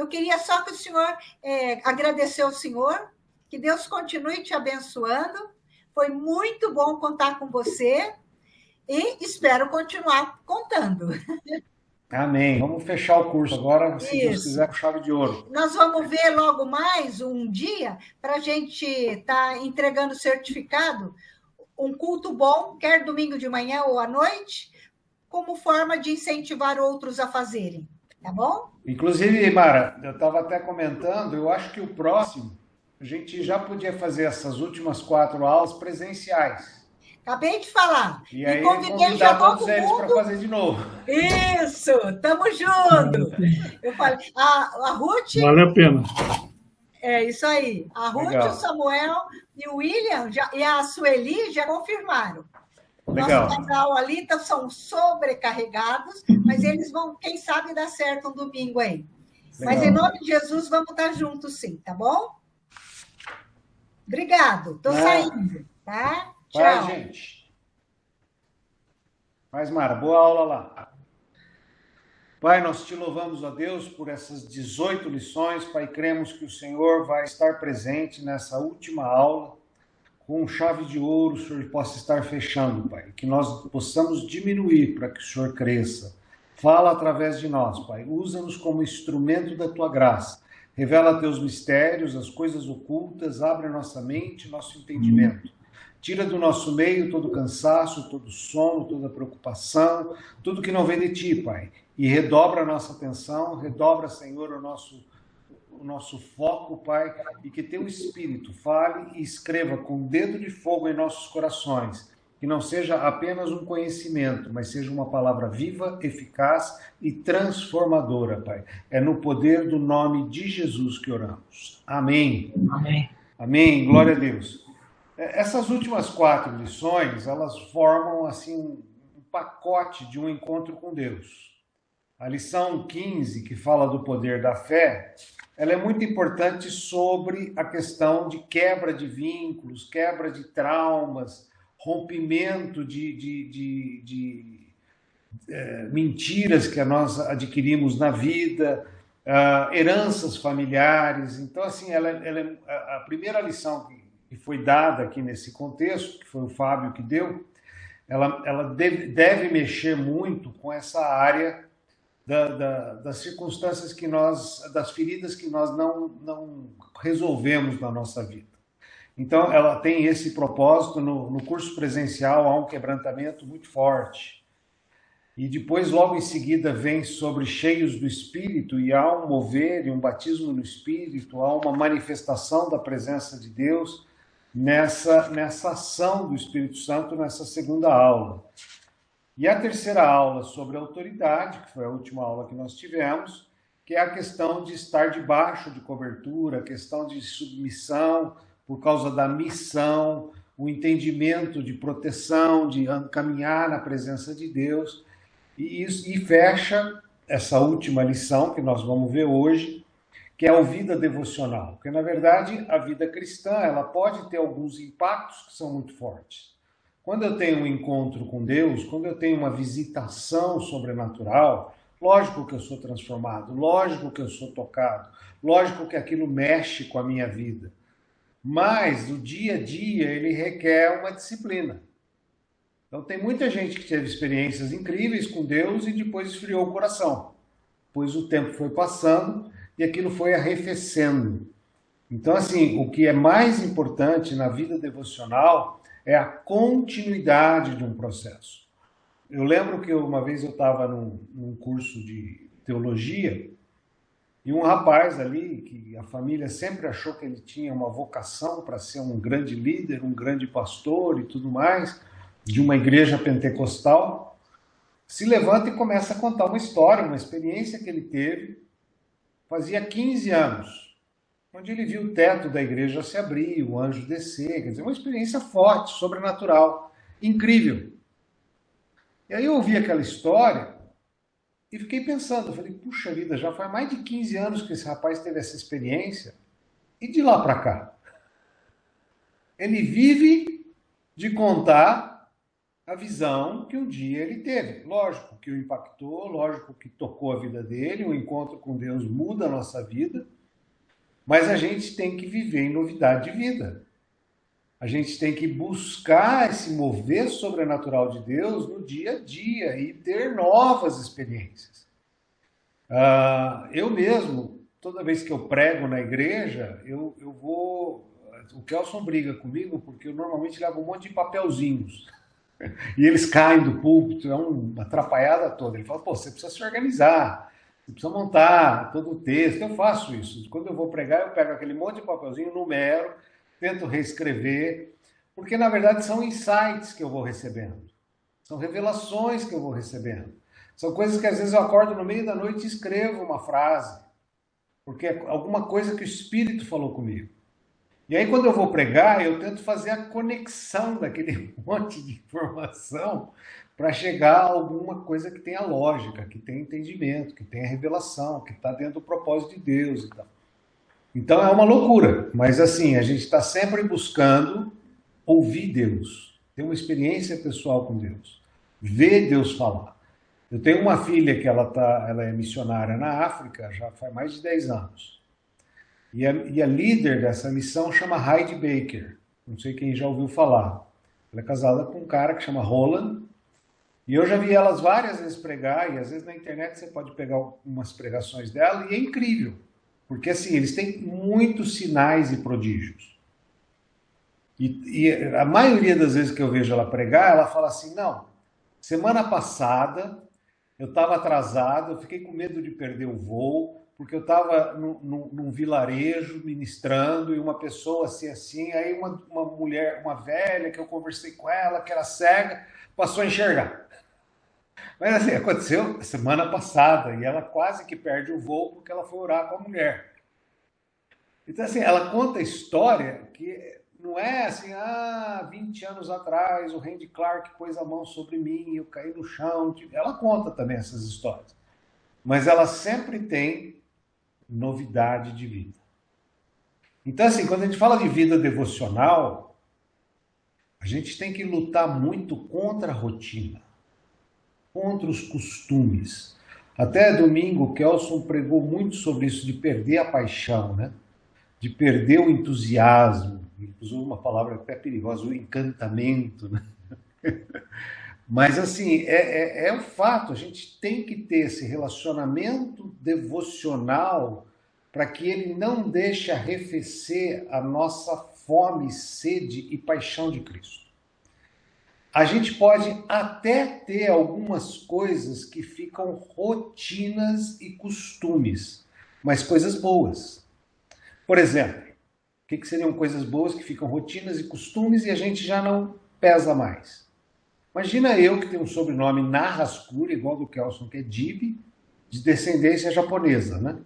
Eu queria só que o senhor agradecer ao senhor, que Deus continue te abençoando. Foi muito bom contar com você e espero continuar contando. Amém. Vamos fechar o curso agora, se Deus quiser, com chave de ouro. Nós vamos ver logo mais um dia para a gente estar entregando certificado, um culto bom, quer domingo de manhã ou à noite, como forma de incentivar outros a fazerem, tá bom? Inclusive, Mara, eu estava até comentando, eu acho que o próximo, a gente já podia fazer essas últimas 4 aulas presenciais. Acabei de falar. E aí convidar todos eles para fazer de novo. Isso, tamo junto. Eu falei, a Ruth... Vale a pena. É isso aí. A Ruth, legal. O Samuel e o William e a Sueli já confirmaram. Legal. Nosso casal ali são sobrecarregados, mas eles vão, quem sabe, dar certo um domingo aí. Legal. Mas em nome de Jesus, vamos estar juntos sim, tá bom? Obrigado. Estou saindo, tá? Tchau. Vai, gente. Mas, Mara, boa aula lá. Pai, nós te louvamos, ó Deus, por essas 18 lições. Pai, cremos que o Senhor vai estar presente nessa última aula. Com chave de ouro, o Senhor possa estar fechando, Pai. Que nós possamos diminuir para que o Senhor cresça. Fala através de nós, Pai. Usa-nos como instrumento da Tua graça. Revela Teus mistérios, as coisas ocultas. Abre a nossa mente, nosso entendimento. Tira do nosso meio todo cansaço, todo sono, toda preocupação, tudo que não vem de Ti, Pai. E redobra a nossa atenção, redobra, Senhor, o nosso foco, Pai, e que Teu Espírito fale e escreva com o dedo de fogo em nossos corações, que não seja apenas um conhecimento, mas seja uma palavra viva, eficaz e transformadora, Pai. É no poder do nome de Jesus que oramos. Amém. Amém. Amém. Glória a Deus. Essas últimas 4 lições, elas formam, assim, um pacote de um encontro com Deus. A lição 15, que fala do poder da fé, ela é muito importante sobre a questão de quebra de vínculos, quebra de traumas, rompimento de mentiras que nós adquirimos na vida, heranças familiares. Então, assim, ela é a primeira lição que foi dada aqui nesse contexto, que foi o Fábio que deu, ela deve mexer muito com essa área das circunstâncias que das feridas que nós não resolvemos na nossa vida. Então, ela tem esse propósito. No curso presencial há um quebrantamento muito forte. E depois, logo em seguida, vem sobre cheios do Espírito, e há um mover e um batismo no Espírito, há uma manifestação da presença de Deus nessa ação do Espírito Santo nessa segunda aula. E a terceira aula sobre autoridade, que foi a última aula que nós tivemos, que é a questão de estar debaixo de cobertura, a questão de submissão por causa da missão, o entendimento de proteção, de caminhar na presença de Deus. E fecha essa última lição que nós vamos ver hoje, que é a vida devocional. Porque, na verdade, a vida cristã ela pode ter alguns impactos que são muito fortes. Quando eu tenho um encontro com Deus, quando eu tenho uma visitação sobrenatural, lógico que eu sou transformado, lógico que eu sou tocado, lógico que aquilo mexe com a minha vida. Mas o dia a dia, ele requer uma disciplina. Então tem muita gente que teve experiências incríveis com Deus e depois esfriou o coração. Pois o tempo foi passando e aquilo foi arrefecendo. Então, assim, o que é mais importante na vida devocional é a continuidade de um processo. Eu lembro que uma vez eu estava num curso de teologia e um rapaz ali, que a família sempre achou que ele tinha uma vocação para ser um grande líder, um grande pastor e tudo mais, de uma igreja pentecostal, se levanta e começa a contar uma história, uma experiência que ele teve, fazia 15 anos, onde ele viu o teto da igreja se abrir, o anjo descer, quer dizer, uma experiência forte, sobrenatural, incrível. E aí eu ouvi aquela história e fiquei pensando, eu falei, puxa vida, já faz mais de 15 anos que esse rapaz teve essa experiência, e de lá para cá? Ele vive de contar a visão que um dia ele teve. Lógico que o impactou, lógico que tocou a vida dele, o encontro com Deus muda a nossa vida, mas a gente tem que viver em novidade de vida. A gente tem que buscar esse mover sobrenatural de Deus no dia a dia e ter novas experiências. Eu mesmo, toda vez que eu prego na igreja, eu vou... O Kelson briga comigo porque eu normalmente levo um monte de papelzinhos. E eles caem do púlpito, é uma atrapalhada toda. Ele fala, pô, você precisa se organizar, você precisa montar todo o texto. Eu faço isso. Quando eu vou pregar, eu pego aquele monte de papelzinho, numero, tento reescrever, porque na verdade são insights que eu vou recebendo. São revelações que eu vou recebendo. São coisas que às vezes eu acordo no meio da noite e escrevo uma frase, porque é alguma coisa que o Espírito falou comigo. E aí, quando eu vou pregar, eu tento fazer a conexão daquele monte de informação para chegar a alguma coisa que tenha lógica, que tenha entendimento, que tenha revelação, que está dentro do propósito de Deus e tal. Então é uma loucura, mas assim, a gente está sempre buscando ouvir Deus, ter uma experiência pessoal com Deus, ver Deus falar. Eu tenho uma filha que ela é missionária na África, já faz mais de 10 anos. E a líder dessa missão chama Heidi Baker. Não sei quem já ouviu falar. Ela é casada com um cara que chama Roland. E eu já vi elas várias vezes pregar, e às vezes na internet você pode pegar umas pregações dela, e é incrível. Porque assim, eles têm muitos sinais e prodígios. E a maioria das vezes que eu vejo ela pregar, ela fala assim, não, semana passada eu estava atrasado, eu fiquei com medo de perder o voo, porque eu estava num vilarejo ministrando e uma pessoa assim, aí uma mulher, uma velha que eu conversei com ela, que era cega, passou a enxergar. Mas assim, aconteceu semana passada e ela quase que perde o voo porque ela foi orar com a mulher. Então assim, ela conta a história que não é assim, 20 anos atrás o Randy Clark pôs a mão sobre mim, eu caí no chão. Ela conta também essas histórias. Mas ela sempre tem novidade de vida. Então, assim, quando a gente fala de vida devocional, a gente tem que lutar muito contra a rotina, contra os costumes. Até domingo, o Kelson pregou muito sobre isso, de perder a paixão, né? De perder o entusiasmo. Ele usou uma palavra até perigosa, o encantamento, né? Mas, assim, é um fato, a gente tem que ter esse relacionamento devocional para que ele não deixe arrefecer a nossa fome, sede e paixão de Cristo. A gente pode até ter algumas coisas que ficam rotinas e costumes, mas coisas boas. Por exemplo, o que seriam coisas boas que ficam rotinas e costumes e a gente já não pesa mais? Imagina eu que tenho um sobrenome Nahascuri, igual do Kelson, que é Dib, de descendência japonesa, né?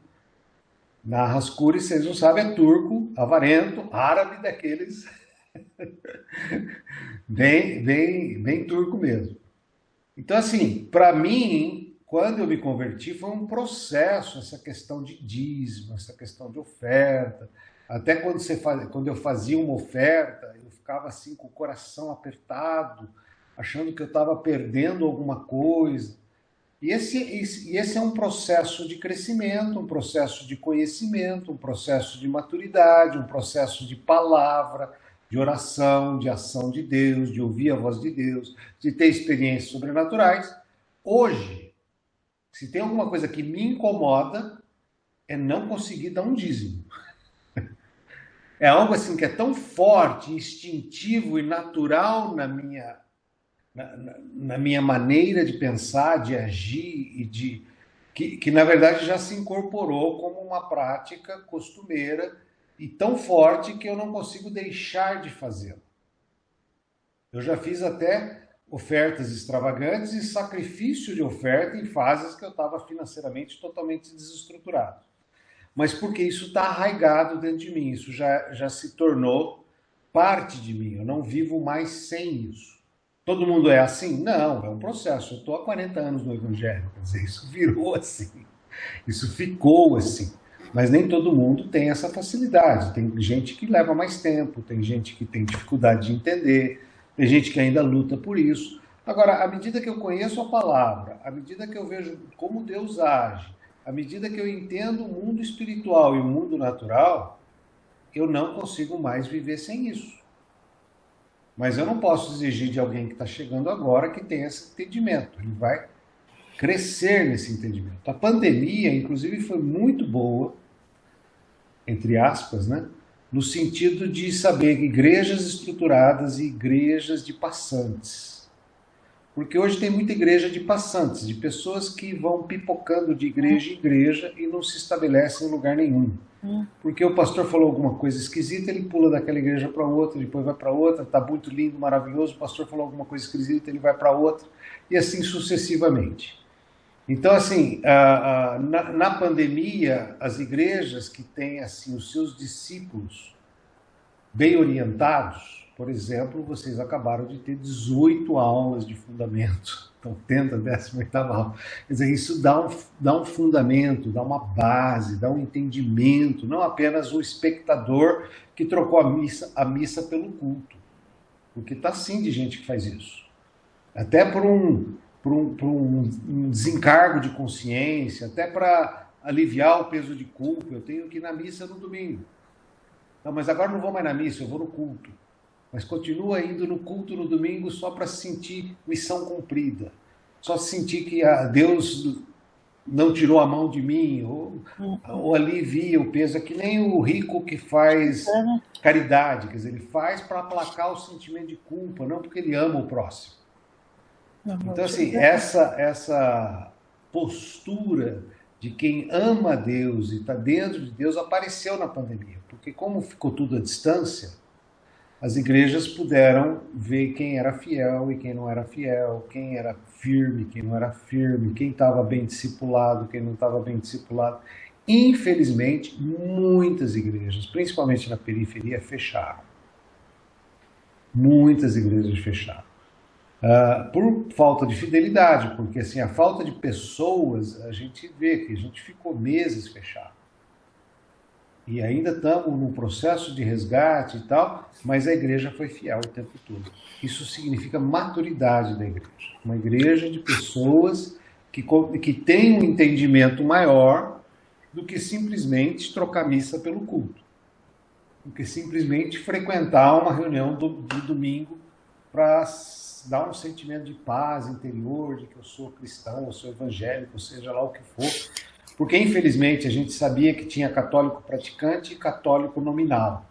Nahascuri, vocês não sabem, é turco, avarento, árabe daqueles... bem turco mesmo. Então, assim, para mim, quando eu me converti, foi um processo, essa questão de dízimo, essa questão de oferta. Até quando eu fazia uma oferta, eu ficava assim com o coração apertado, achando que eu estava perdendo alguma coisa. E esse é um processo de crescimento, um processo de conhecimento, um processo de maturidade, um processo de palavra, de oração, de ação de Deus, de ouvir a voz de Deus, de ter experiências sobrenaturais. Hoje, se tem alguma coisa que me incomoda, é não conseguir dar um dízimo. É algo assim que é tão forte, instintivo e natural na minha maneira de pensar, de agir, e que na verdade já se incorporou como uma prática costumeira e tão forte que eu não consigo deixar de fazê-lo. Eu já fiz até ofertas extravagantes e sacrifício de oferta em fases que eu estava financeiramente totalmente desestruturado. Mas porque isso está arraigado dentro de mim, isso já se tornou parte de mim, eu não vivo mais sem isso. Todo mundo é assim? Não, é um processo. Eu estou há 40 anos no Evangelho, quer dizer, isso virou assim, isso ficou assim. Mas nem todo mundo tem essa facilidade. Tem gente que leva mais tempo, tem gente que tem dificuldade de entender, tem gente que ainda luta por isso. Agora, à medida que eu conheço a palavra, à medida que eu vejo como Deus age, à medida que eu entendo o mundo espiritual e o mundo natural, eu não consigo mais viver sem isso. Mas eu não posso exigir de alguém que está chegando agora que tenha esse entendimento. Ele vai crescer nesse entendimento. A pandemia, inclusive, foi muito boa, entre aspas, né? No sentido de saber igrejas estruturadas e igrejas de passantes. Porque hoje tem muita igreja de passantes, de pessoas que vão pipocando de igreja em igreja e não se estabelecem em lugar nenhum. Porque o pastor falou alguma coisa esquisita, ele pula daquela igreja para outra, depois vai para outra, está muito lindo, maravilhoso, o pastor falou alguma coisa esquisita, ele vai para outra, e assim sucessivamente. Então, assim, na pandemia, as igrejas que têm assim, os seus discípulos bem orientados, por exemplo, vocês acabaram de ter 18 aulas de fundamento, então tendo a 18ª aula. Quer dizer, isso dá um fundamento, dá uma base, dá um entendimento, não apenas o espectador que trocou a missa pelo culto. Porque está sim de gente que faz isso. Até por um desencargo de consciência, até para aliviar o peso de culpa. Eu tenho que ir na missa no domingo. Não, mas agora não vou mais na missa, eu vou no culto. Mas continua indo no culto no domingo só para sentir missão cumprida. Só sentir que Deus não tirou a mão de mim, ou alivia o peso. É que nem o rico que faz caridade, quer dizer, ele faz para aplacar o sentimento de culpa, não porque ele ama o próximo. Então, assim, essa postura de quem ama a Deus e está dentro de Deus apareceu na pandemia. Porque como ficou tudo à distância, as igrejas puderam ver quem era fiel e quem não era fiel, quem era firme, quem não era firme, quem estava bem discipulado, quem não estava bem discipulado. Infelizmente, muitas igrejas, principalmente na periferia, fecharam. Muitas igrejas fecharam. Por falta de fidelidade, porque assim, a falta de pessoas, a gente vê que a gente ficou meses fechado. E ainda estamos num processo de resgate e tal, mas a igreja foi fiel o tempo todo. Isso significa maturidade da igreja. Uma igreja de pessoas que tem um entendimento maior do que simplesmente trocar missa pelo culto. Do que simplesmente frequentar uma reunião de domingo para dar um sentimento de paz interior, de que eu sou cristão, eu sou evangélico, seja lá o que for. Porque, infelizmente, a gente sabia que tinha católico praticante e católico nominal.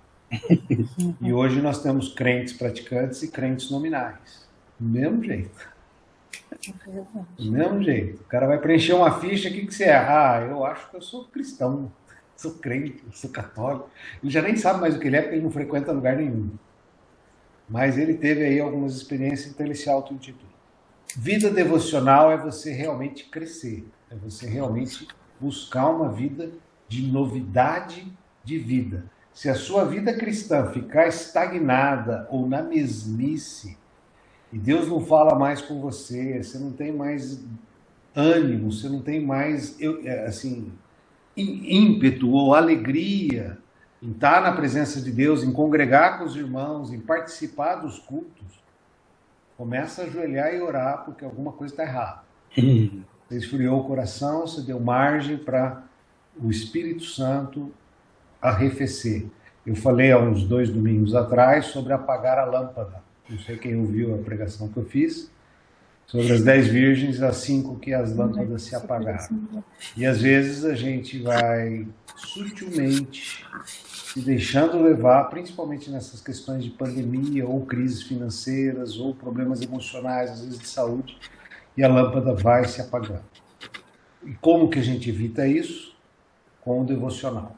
E hoje nós temos crentes praticantes e crentes nominais. Do mesmo jeito. Do mesmo jeito. O cara vai preencher uma ficha, o que você é? Eu acho que eu sou cristão, sou crente, sou católico. Ele já nem sabe mais o que ele é, porque ele não frequenta lugar nenhum. Mas ele teve aí algumas experiências, então ele se auto-intitula. Vida devocional é você realmente crescer, é você realmente buscar uma vida de novidade de vida. Se a sua vida cristã ficar estagnada ou na mesmice, e Deus não fala mais com você, você não tem mais ânimo, você não tem mais assim, ímpeto ou alegria em estar na presença de Deus, em congregar com os irmãos, em participar dos cultos, começa a ajoelhar e orar, porque alguma coisa está errada. Você esfriou o coração, você deu margem para o Espírito Santo arrefecer. Eu falei há uns 2 domingos atrás sobre apagar a lâmpada. Não sei quem ouviu a pregação que eu fiz. Sobre as 10 virgens, as 5 que as lâmpadas se apagaram. E às vezes a gente vai sutilmente se deixando levar, principalmente nessas questões de pandemia, ou crises financeiras, ou problemas emocionais, às vezes de saúde, e a lâmpada vai se apagando. E como que a gente evita isso? Com o devocional.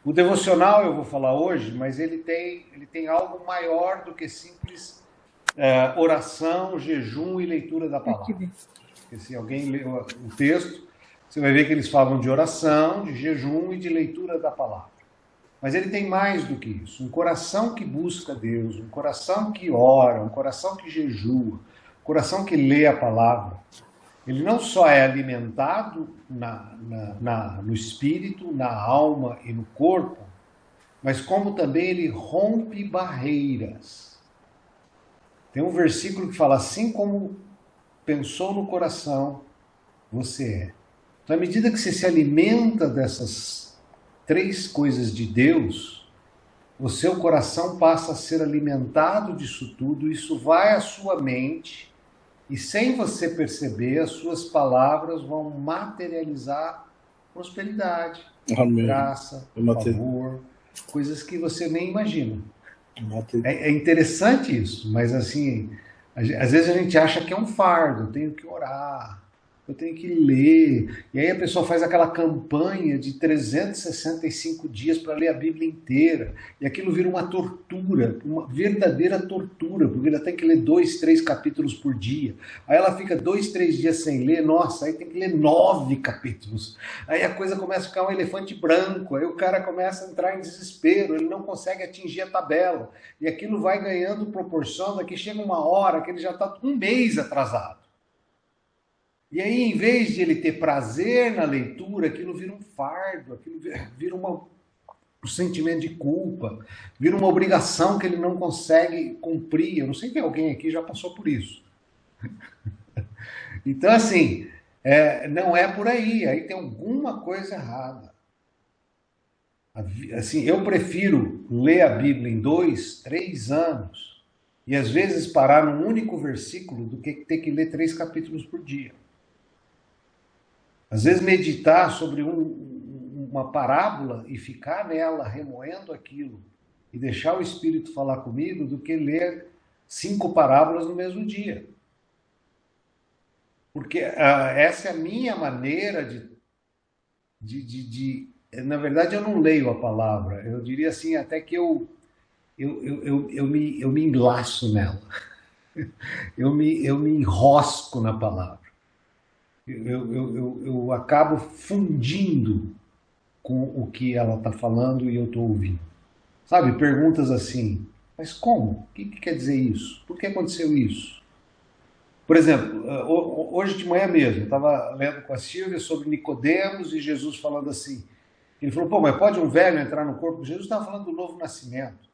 O devocional eu vou falar hoje, mas ele tem algo maior do que simples oração, jejum e leitura da palavra. Porque se alguém lê o texto, você vai ver que eles falam de oração, de jejum e de leitura da palavra. Mas ele tem mais do que isso. Um coração que busca Deus, um coração que ora, um coração que jejua, um coração que lê a palavra. Ele não só é alimentado no espírito, na alma e no corpo, mas como também ele rompe barreiras. Tem um versículo que fala assim como pensou no coração, você é. Então, à medida que você se alimenta dessas três coisas de Deus, o seu coração passa a ser alimentado disso tudo, isso vai à sua mente, e sem você perceber, as suas palavras vão materializar prosperidade, Amém. graça, favor, coisas que você nem imagina. É interessante isso, mas assim, às vezes a gente acha que é um fardo, eu tenho que orar, eu tenho que ler, e aí a pessoa faz aquela campanha de 365 dias para ler a Bíblia inteira, e aquilo vira uma tortura, uma verdadeira tortura, porque ela tem que ler 2, 3 capítulos por dia, aí ela fica 2, 3 dias sem ler, nossa, aí tem que ler 9 capítulos, aí a coisa começa a ficar um elefante branco, aí o cara começa a entrar em desespero, ele não consegue atingir a tabela, e aquilo vai ganhando proporção, daqui chega uma hora que ele já está um mês atrasado. E aí, em vez de ele ter prazer na leitura, aquilo vira um fardo, aquilo vira um sentimento de culpa, vira uma obrigação que ele não consegue cumprir. Eu não sei se alguém aqui já passou por isso. Então, assim, não é por aí. Aí tem alguma coisa errada. Assim, eu prefiro ler a Bíblia em 2, 3 anos e às vezes parar num único versículo do que ter que ler 3 capítulos por dia. Às vezes meditar sobre uma parábola e ficar nela, remoendo aquilo, e deixar o Espírito falar comigo, do que ler 5 parábolas no mesmo dia. Porque essa é a minha maneira na verdade, eu não leio a palavra, eu diria assim, até que eu me enlaço nela, eu me enrosco na palavra. Eu acabo fundindo com o que ela está falando e eu estou ouvindo. Sabe, perguntas assim, mas como? O que quer dizer isso? Por que aconteceu isso? Por exemplo, hoje de manhã mesmo, eu estava lendo com a Silvia sobre Nicodemos e Jesus falando assim. Ele falou, pô, mas pode um velho entrar no corpo? Jesus estava falando do novo nascimento.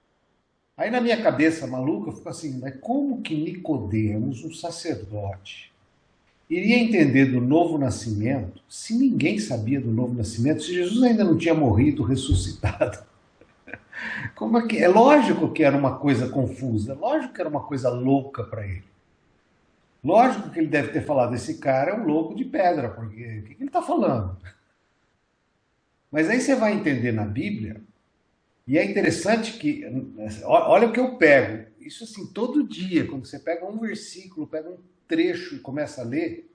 Aí na minha cabeça maluca, eu fico assim, mas como que Nicodemos, um sacerdote, iria entender do novo nascimento se ninguém sabia do novo nascimento, se Jesus ainda não tinha morrido, ressuscitado? Como é que é? Lógico que era uma coisa confusa, lógico que era uma coisa louca para ele. Lógico que ele deve ter falado, esse cara é um louco de pedra, porque o que ele está falando? Mas aí você vai entender na Bíblia, e é interessante que, olha o que eu pego, isso assim, todo dia, quando você pega um versículo, pega um trecho e começa a ler,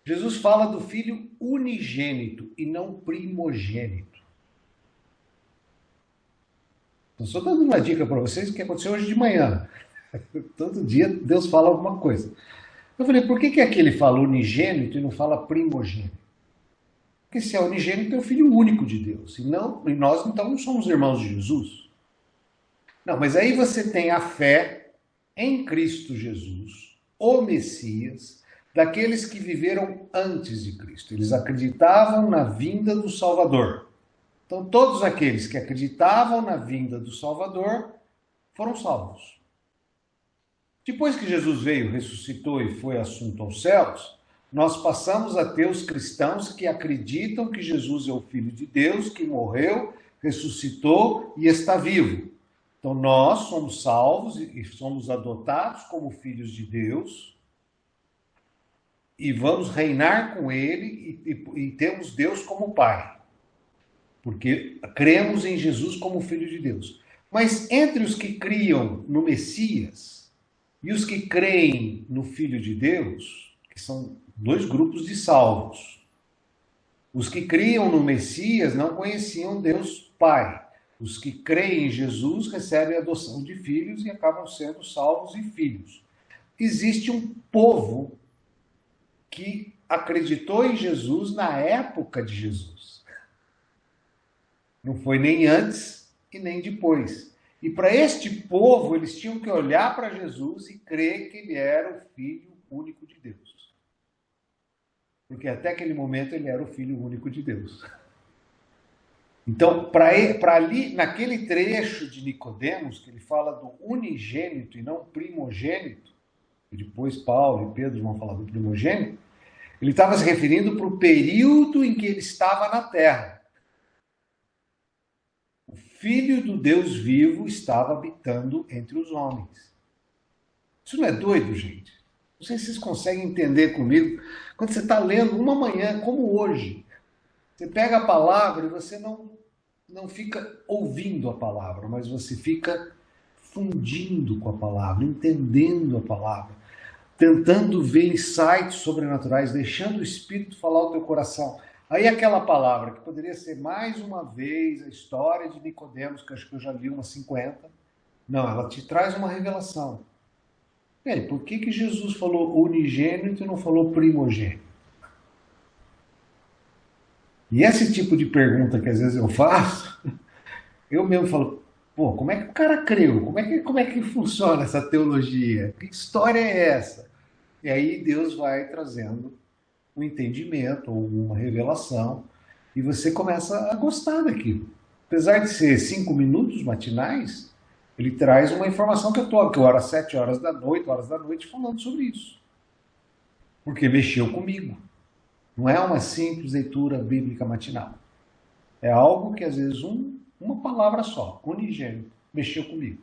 Jesus fala do filho unigênito e não primogênito. Estou só dando uma dica para vocês, o que aconteceu hoje de manhã. Todo dia Deus fala alguma coisa. Eu falei, por que aqui ele fala unigênito e não fala primogênito? Porque se é unigênito, é o filho único de Deus. E nós, então, não somos irmãos de Jesus. Não, mas aí você tem a fé em Cristo Jesus, o Messias, daqueles que viveram antes de Cristo. Eles acreditavam na vinda do Salvador. Então, todos aqueles que acreditavam na vinda do Salvador foram salvos. Depois que Jesus veio, ressuscitou e foi assunto aos céus, nós passamos a ter os cristãos que acreditam que Jesus é o Filho de Deus, que morreu, ressuscitou e está vivo. Então nós somos salvos e somos adotados como filhos de Deus e vamos reinar com Ele e temos Deus como Pai, porque cremos em Jesus como Filho de Deus. Mas entre os que criam no Messias e os que creem no Filho de Deus, que são 2 grupos de salvos. Os que criam no Messias não conheciam Deus Pai. Os que creem em Jesus recebem a adoção de filhos e acabam sendo salvos e filhos. Existe um povo que acreditou em Jesus na época de Jesus. Não foi nem antes e nem depois. E para este povo, eles tinham que olhar para Jesus e crer que ele era o Filho único de Deus. Porque até aquele momento ele era o Filho único de Deus. Então, para ali, naquele trecho de Nicodemos, que ele fala do unigênito e não primogênito, depois Paulo e Pedro vão falar do primogênito, ele estava se referindo para o período em que ele estava na terra. O Filho do Deus vivo estava habitando entre os homens. Isso não é doido, gente? Não sei se vocês conseguem entender comigo. Quando você está lendo uma manhã, como hoje, você pega a palavra e você não fica ouvindo a palavra, mas você fica fundindo com a palavra, entendendo a palavra, tentando ver insights sobrenaturais, deixando o Espírito falar ao teu coração. Aí aquela palavra, que poderia ser mais uma vez a história de Nicodemos, que acho que eu já li umas 50, não, ela te traz uma revelação. E aí, por que Jesus falou unigênito e não falou primogênito? E esse tipo de pergunta que às vezes eu faço, eu mesmo falo, pô, como é que o cara creu? Como é que funciona essa teologia? Que história é essa? E aí Deus vai trazendo um entendimento ou uma revelação e você começa a gostar daquilo. Apesar de ser 5 minutos matinais, ele traz uma informação que eu estou agora às 7 horas da noite, falando sobre isso. Porque mexeu comigo. Não é uma simples leitura bíblica matinal. É algo que às vezes uma palavra só, unigênito, mexeu comigo.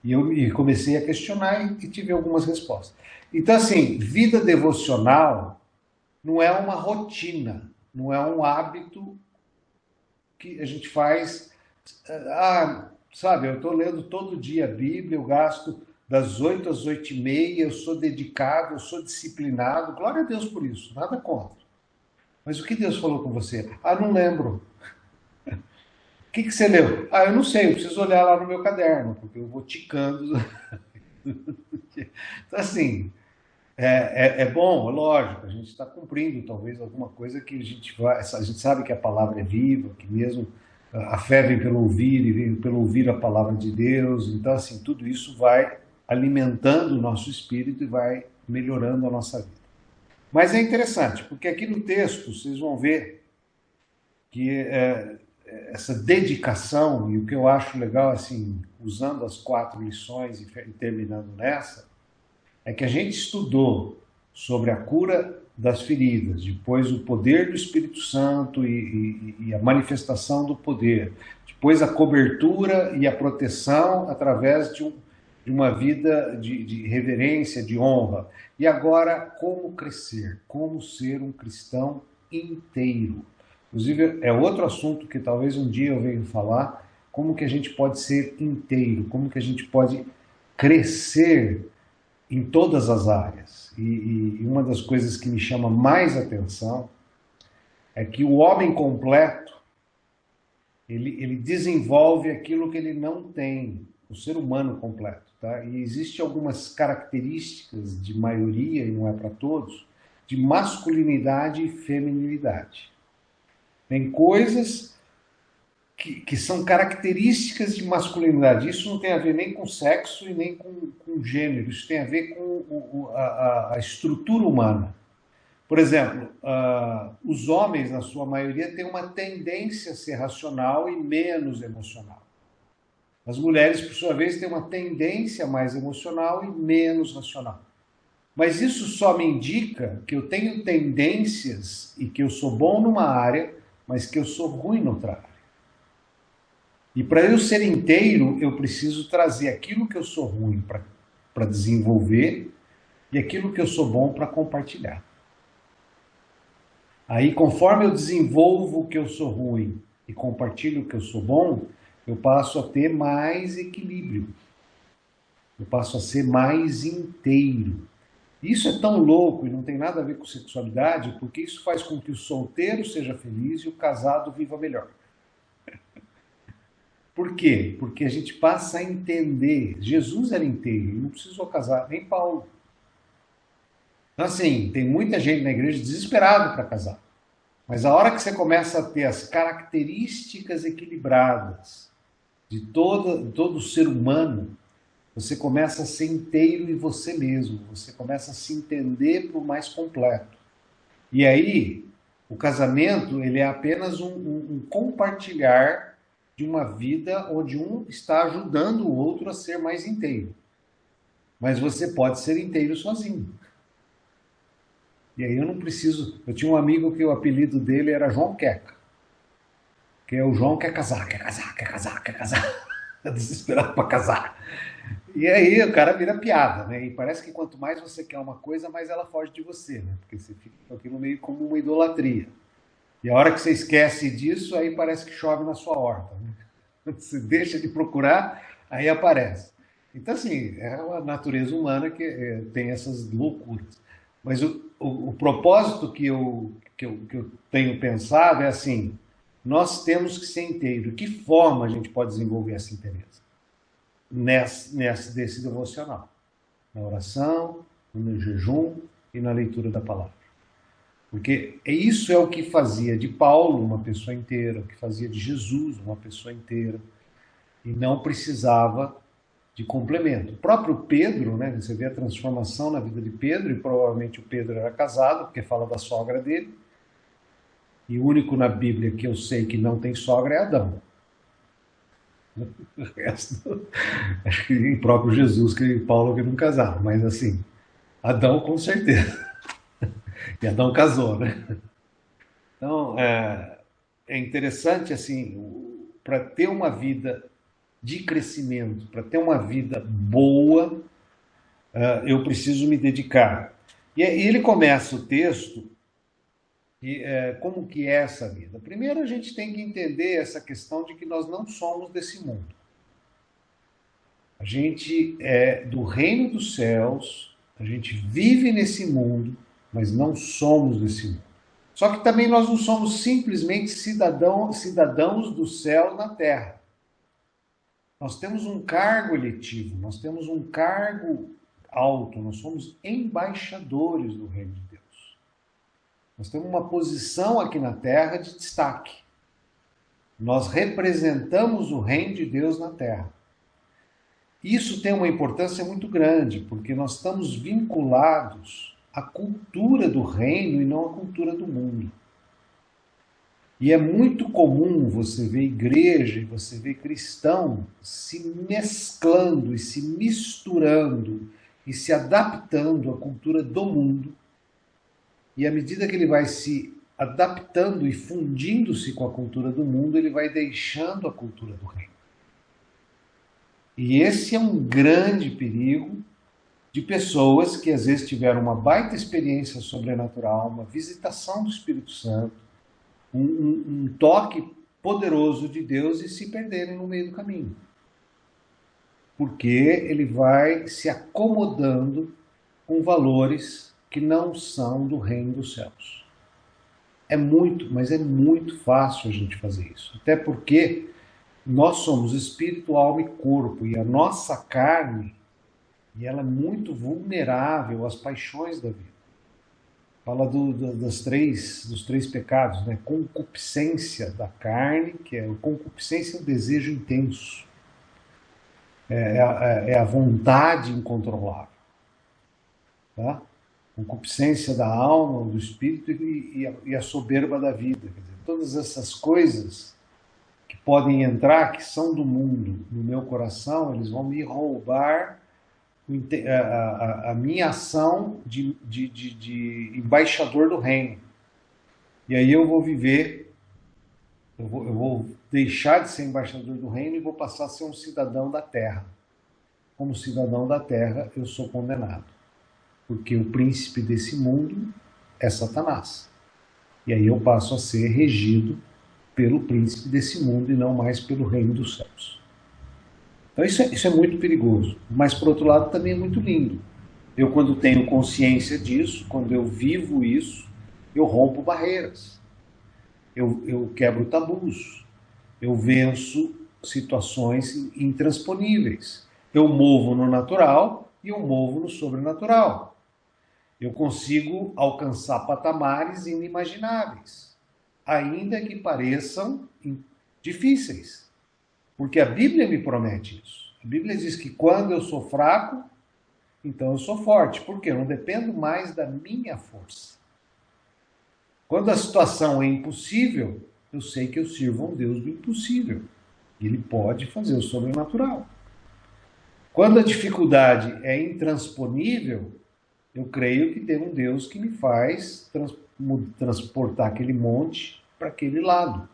E eu comecei a questionar e tive algumas respostas. Então, assim, vida devocional não é uma rotina, não é um hábito que a gente faz. Sabe, eu estou lendo todo dia a Bíblia, eu gasto das 8 às 8h30, eu sou dedicado, eu sou disciplinado. Glória a Deus por isso, nada contra. Mas o que Deus falou com você? Não lembro. O que você leu? Eu não sei, eu preciso olhar lá no meu caderno, porque eu vou ticando. Então, assim, é bom, é lógico, a gente está cumprindo talvez alguma coisa que a gente sabe que a palavra é viva, que mesmo a fé vem pelo ouvir e vem pelo ouvir a palavra de Deus. Então, assim, tudo isso vai alimentando o nosso espírito e vai melhorando a nossa vida. Mas é interessante, porque aqui no texto vocês vão ver que essa dedicação, e o que eu acho legal, assim, usando as 4 lições e terminando nessa, é que a gente estudou sobre a cura das feridas, depois o poder do Espírito Santo e a manifestação do poder, depois a cobertura e a proteção através de uma vida de reverência, de honra. E agora, como crescer, como ser um cristão inteiro. Inclusive, é outro assunto que talvez um dia eu venha falar, como que a gente pode ser inteiro, como que a gente pode crescer em todas as áreas. E uma das coisas que me chama mais atenção é que o homem completo, ele desenvolve aquilo que ele não tem, o ser humano completo. Tá? E existem algumas características de maioria, e não é para todos, de masculinidade e feminilidade. Tem coisas que são características de masculinidade. Isso não tem a ver nem com sexo e nem com gênero. Isso tem a ver com a estrutura humana. Por exemplo, os homens, na sua maioria, têm uma tendência a ser racional e menos emocional. As mulheres, por sua vez, têm uma tendência mais emocional e menos racional. Mas isso só me indica que eu tenho tendências e que eu sou bom numa área, mas que eu sou ruim noutra área. E para eu ser inteiro, eu preciso trazer aquilo que eu sou ruim para desenvolver e aquilo que eu sou bom para compartilhar. Aí, conforme eu desenvolvo o que eu sou ruim e compartilho o que eu sou bom, eu passo a ter mais equilíbrio. Eu passo a ser mais inteiro. Isso é tão louco e não tem nada a ver com sexualidade, porque isso faz com que o solteiro seja feliz e o casado viva melhor. Por quê? Porque a gente passa a entender. Jesus era inteiro, ele não precisou casar, nem Paulo. Então, assim, tem muita gente na igreja desesperada para casar. Mas a hora que você começa a ter as características equilibradas de todo ser humano, você começa a ser inteiro em você mesmo. Você começa a se entender por mais completo. E aí, o casamento ele é apenas um compartilhar de uma vida onde um está ajudando o outro a ser mais inteiro. mas você pode ser inteiro sozinho. E aí eu não preciso... Eu tinha um amigo que o apelido dele era João Queca, que é o João quer casar, quer casar, quer casar, quer casar. É desesperado para casar. E aí o cara vira piada, né? E parece que quanto mais você quer uma coisa, mais ela foge de você, né? Porque você fica com aquilo meio como uma idolatria. E a hora que você esquece disso, aí parece que chove na sua horta, né? Você deixa de procurar, aí aparece. Então, assim, é a natureza humana que tem essas loucuras. Mas o propósito que eu tenho pensado é assim, nós temos que ser inteiro. De que forma a gente pode desenvolver essa inteireza? Desse devocional. Na oração, no jejum e na leitura da palavra. Porque isso é o que fazia de Paulo uma pessoa inteira, o que fazia de Jesus uma pessoa inteira. E não precisava de complemento. O próprio Pedro, né, você vê a transformação na vida de Pedro, e provavelmente o Pedro era casado, porque fala da sogra dele. E o único na Bíblia que eu sei que não tem sogra é Adão. O resto, acho que o próprio Jesus, que Paulo que não casava, mas assim, Adão com certeza. E Adão casou, né? Então, é interessante, assim, para ter uma vida de crescimento, para ter uma vida boa, eu preciso me dedicar. E ele começa o texto, e como que é essa vida? Primeiro a gente tem que entender essa questão de que nós não somos desse mundo. A gente é do reino dos céus, a gente vive nesse mundo, mas não somos desse mundo. Só que também nós não somos simplesmente cidadãos do céu na terra. Nós temos um cargo eletivo, nós temos um cargo alto, nós somos embaixadores do reino de Deus. Nós temos uma posição aqui na terra de destaque. Nós representamos o reino de Deus na terra. Isso tem uma importância muito grande, porque nós estamos vinculados à cultura do reino e não à cultura do mundo. E é muito comum você ver igreja e você ver cristão se mesclando e se misturando e se adaptando à cultura do mundo. E à medida que ele vai se adaptando e fundindo-se com a cultura do mundo, ele vai deixando a cultura do reino. E esse é um grande perigo de pessoas que às vezes tiveram uma baita experiência sobrenatural, uma visitação do Espírito Santo, um toque poderoso de Deus e se perderem no meio do caminho. Porque ele vai se acomodando com valores que não são do reino dos céus. Mas é muito fácil a gente fazer isso. Até porque nós somos espírito, alma e corpo, e a nossa carne, e ela é muito vulnerável às paixões da vida. Fala dos três pecados, né? Concupiscência da carne, que é concupiscência é o desejo intenso. É a vontade incontrolável. Tá? Concupiscência da alma, do espírito e a soberba da vida. Quer dizer, todas essas coisas que podem entrar, que são do mundo, no meu coração, eles vão me roubar a minha ação de embaixador do reino. E aí eu vou viver, eu vou deixar de ser embaixador do reino e vou passar a ser um cidadão da terra. Como cidadão da terra, eu sou condenado. Porque o príncipe desse mundo é Satanás. E aí eu passo a ser regido pelo príncipe desse mundo e não mais pelo reino dos céus. Então isso é muito perigoso, mas por outro lado também é muito lindo. Eu, quando tenho consciência disso, quando eu vivo isso, eu rompo barreiras, eu quebro tabus, eu venço situações intransponíveis, eu movo no natural e eu movo no sobrenatural. Eu consigo alcançar patamares inimagináveis, ainda que pareçam difíceis. Porque a Bíblia me promete isso. A Bíblia diz que quando eu sou fraco, então eu sou forte. Por quê? Eu não dependo mais da minha força. Quando a situação é impossível, eu sei que eu sirvo a um Deus do impossível. Ele pode fazer o sobrenatural. Quando a dificuldade é intransponível, eu creio que tem um Deus que me faz transportar aquele monte para aquele lado.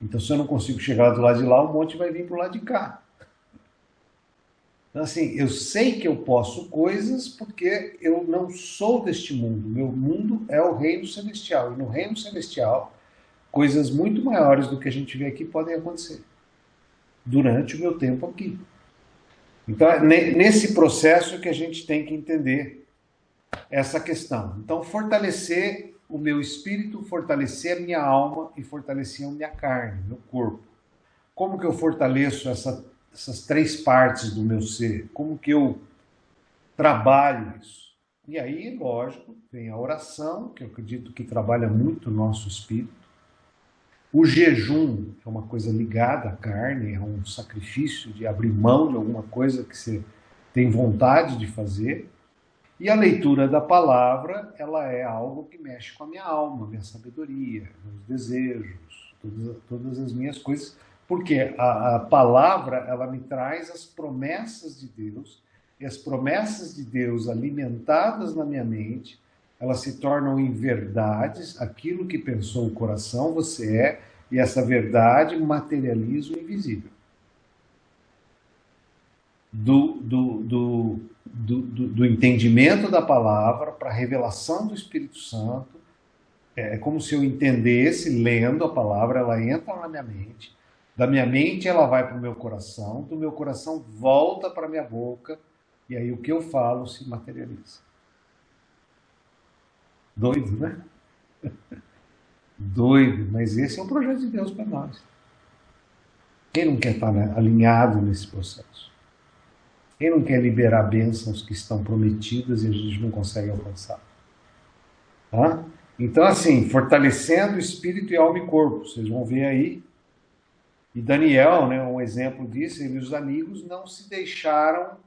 Então, se eu não consigo chegar do lado de lá, o monte vai vir para o lado de cá. Então, assim, eu sei que eu posso coisas porque eu não sou deste mundo. Meu mundo é o reino celestial. E no reino celestial, coisas muito maiores do que a gente vê aqui podem acontecer durante o meu tempo aqui. Então, é nesse processo que a gente tem que entender essa questão. Então, fortalecer o meu espírito, fortalecer a minha alma e fortalecer a minha carne, meu corpo. Como que eu fortaleço essas três partes do meu ser? Como que eu trabalho isso? E aí, lógico, vem a oração, que eu acredito que trabalha muito o nosso espírito. O jejum é uma coisa ligada à carne, é um sacrifício de abrir mão de alguma coisa que você tem vontade de fazer. E a leitura da palavra, ela é algo que mexe com a minha alma, minha sabedoria, meus desejos, todas as minhas coisas, porque a palavra, ela me traz as promessas de Deus, e as promessas de Deus alimentadas na minha mente, elas se tornam em verdades, aquilo que pensou o coração, você é, e essa verdade materializa o invisível. Do entendimento da palavra para a revelação do Espírito Santo, é como se eu entendesse, lendo a palavra, ela entra na minha mente, da minha mente ela vai para o meu coração, do meu coração volta para a minha boca, e aí o que eu falo se materializa. Doido, né? Doido, mas esse é um projeto de Deus para nós. Quem não quer estar alinhado nesse processo? Quem não quer liberar bênçãos que estão prometidas e a gente não consegue alcançar? Tá? Então, assim, fortalecendo espírito e alma e corpo, vocês vão ver aí. E Daniel, né, um exemplo disso, ele e os amigos não se deixaram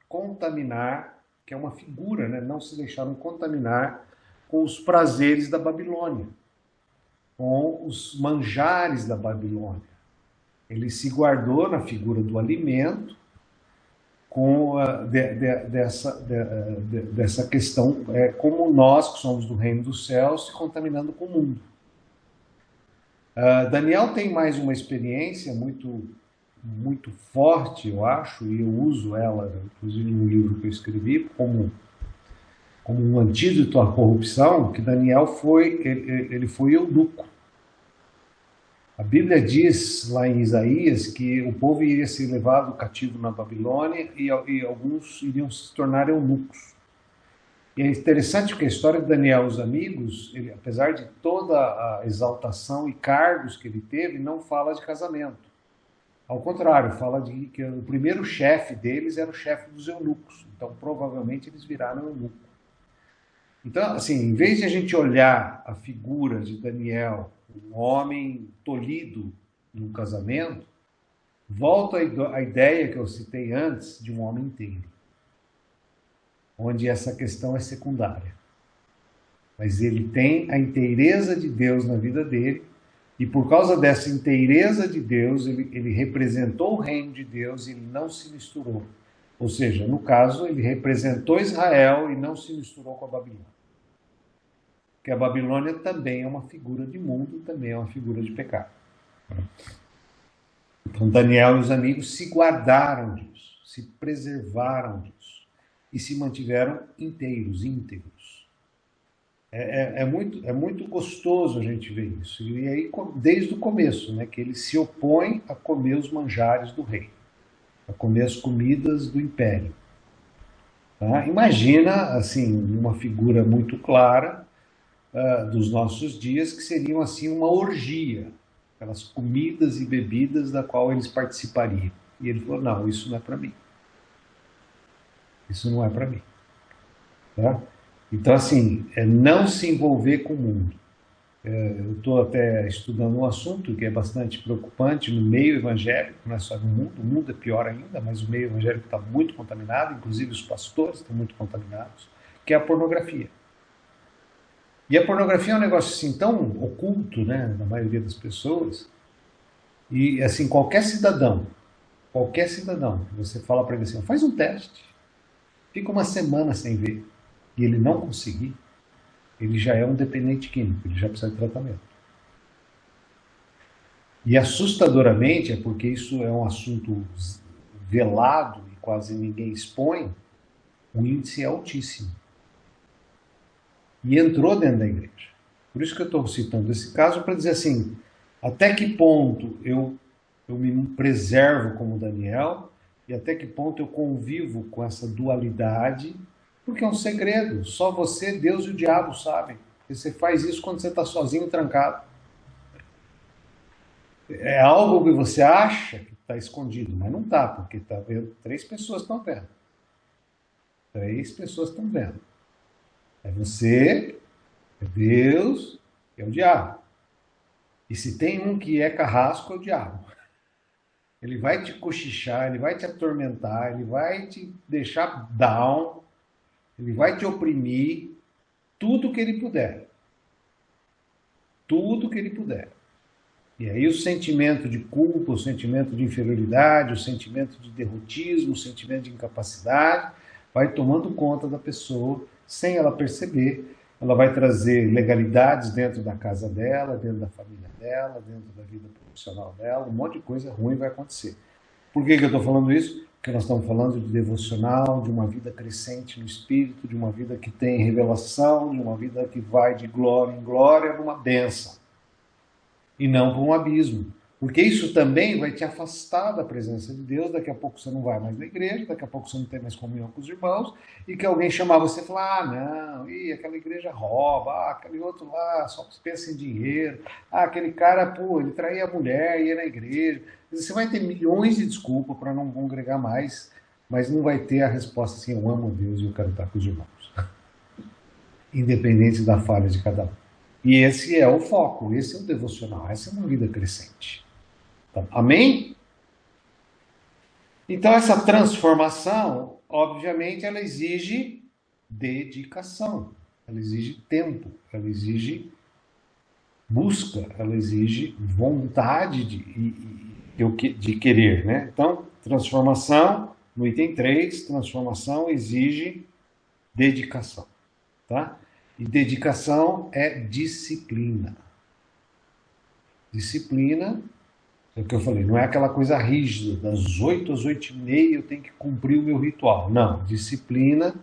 contaminar, que é uma figura, né, não se deixaram contaminar com os prazeres da Babilônia, com os manjares da Babilônia. Ele se guardou na figura do alimento, com dessa questão, como nós, que somos do reino dos céus, se contaminando com o mundo. Daniel tem mais uma experiência muito, muito forte, eu acho, e eu uso ela, inclusive no livro que eu escrevi, como um antídoto à corrupção, que Daniel ele foi eunuco. A Bíblia diz lá em Isaías que o povo iria ser levado cativo na Babilônia e alguns iriam se tornar eunucos. E é interessante que a história de Daniel e os amigos, ele, apesar de toda a exaltação e cargos que ele teve, não fala de casamento. Ao contrário, fala de que o primeiro chefe deles era o chefe dos eunucos. Então, provavelmente, eles viraram eunucos. Então, assim, em vez de a gente olhar a figura de Daniel, um homem tolhido num casamento, volto à ideia que eu citei antes de um homem inteiro, onde essa questão é secundária. Mas ele tem a inteireza de Deus na vida dele, e por causa dessa inteireza de Deus, ele representou o reino de Deus e ele não se misturou. Ou seja, no caso, ele representou Israel e não se misturou com a Babilônia. Porque a Babilônia também é uma figura de mundo, também é uma figura de pecado. Então Daniel e os amigos se guardaram disso, se preservaram disso e se mantiveram inteiros, íntegros. É muito gostoso a gente ver isso. E aí, desde o começo, né, que ele se opõe a comer os manjares do rei, a comer as comidas do império. Tá? Imagina, assim, uma figura muito clara dos nossos dias, que seriam assim uma orgia, aquelas comidas e bebidas da qual eles participariam. E ele falou, não, isso não é para mim. Isso não é para mim. Tá? Então, assim, não se envolver com o mundo. Eu estou até estudando um assunto que é bastante preocupante no meio evangélico, não é só no mundo, o mundo é pior ainda, mas o meio evangélico está muito contaminado, inclusive os pastores estão muito contaminados, que é a pornografia. E a pornografia é um negócio assim tão oculto, né, na maioria das pessoas, e assim, qualquer cidadão qualquer cidadão, você fala para ele assim, faz um teste, fica uma semana sem ver, e ele não conseguir, ele já é um dependente químico, ele já precisa de tratamento. E assustadoramente, é porque isso é um assunto velado e quase ninguém expõe, o índice é altíssimo. E entrou dentro da igreja. Por isso que eu estou citando esse caso para dizer assim, até que ponto eu me preservo como Daniel e até que ponto eu convivo com essa dualidade, porque é um segredo. Só você, Deus e o diabo sabem. E você faz isso quando você está sozinho, trancado. É algo que você acha que está escondido, mas não está, porque tá vendo, 3 pessoas estão vendo. 3 pessoas estão vendo. É você, é Deus e é o diabo. E se tem um que é carrasco, é o diabo. Ele vai te cochichar, ele vai te atormentar, ele vai te deixar down, ele vai te oprimir, tudo que ele puder. Tudo que ele puder. E aí o sentimento de culpa, o sentimento de inferioridade, o sentimento de derrotismo, o sentimento de incapacidade, vai tomando conta da pessoa, sem ela perceber. Ela vai trazer legalidades dentro da casa dela, dentro da família dela, dentro da vida profissional dela, um monte de coisa ruim vai acontecer. Por que eu estou falando isso? Porque nós estamos falando de devocional, de uma vida crescente no espírito, de uma vida que tem revelação, de uma vida que vai de glória em glória, de uma bênção. E não para um abismo. Porque isso também vai te afastar da presença de Deus, daqui a pouco você não vai mais na igreja, daqui a pouco você não tem mais comunhão com os irmãos, e que alguém chamar você e falar, não, aquela igreja rouba, aquele outro lá só pensa em dinheiro, aquele cara, pô, ele traía a mulher, ia na igreja. Você vai ter milhões de desculpas para não congregar mais, mas não vai ter a resposta assim, eu amo a Deus e eu quero estar com os irmãos. Independente da falha de cada um. E esse é o foco, esse é o devocional, essa é uma vida crescente. Então, amém? Então essa transformação, obviamente, ela exige dedicação, ela exige tempo, ela exige busca, ela exige vontade de querer, né? Então, transformação, no item 3, transformação exige dedicação, tá? E dedicação é disciplina. Disciplina, é o que eu falei, não é aquela coisa rígida, das 8 às 8h30 eu tenho que cumprir o meu ritual. Não, disciplina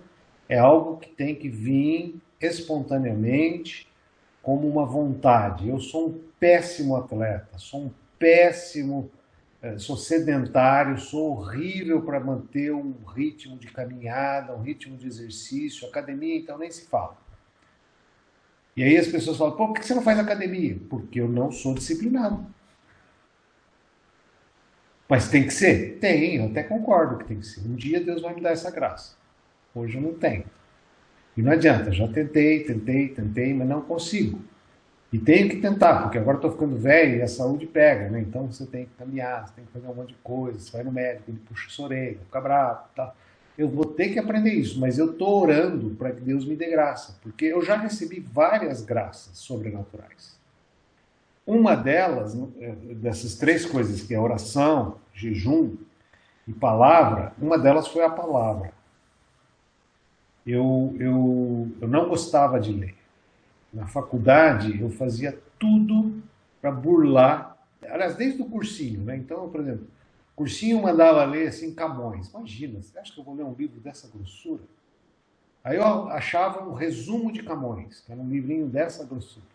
é algo que tem que vir espontaneamente, como uma vontade. Eu sou um péssimo atleta, sou sedentário, sou horrível para manter um ritmo de caminhada, um ritmo de exercício, academia então nem se fala. E aí as pessoas falam, pô, por que você não faz academia? Porque eu não sou disciplinado. Mas tem que ser? Tem, eu até concordo que tem que ser. Um dia Deus vai me dar essa graça. Hoje eu não tenho. E não adianta, já tentei, mas não consigo. E tenho que tentar, porque agora estou ficando velho e a saúde pega, né? Então você tem que caminhar, você tem que fazer um monte de coisa, você vai no médico, ele puxa a sua orelha, fica bravo, tá? Eu vou ter que aprender isso, mas eu estou orando para que Deus me dê graça, porque eu já recebi várias graças sobrenaturais. Uma delas, dessas 3 coisas, que é oração, jejum e palavra, uma delas foi a palavra. Eu não gostava de ler. Na faculdade, eu fazia tudo para burlar. Aliás, desde o cursinho, né? Então, por exemplo, o cursinho mandava ler assim, Camões. Imagina, você acha que eu vou ler um livro dessa grossura? Aí eu achava um resumo de Camões, que era um livrinho dessa grossura.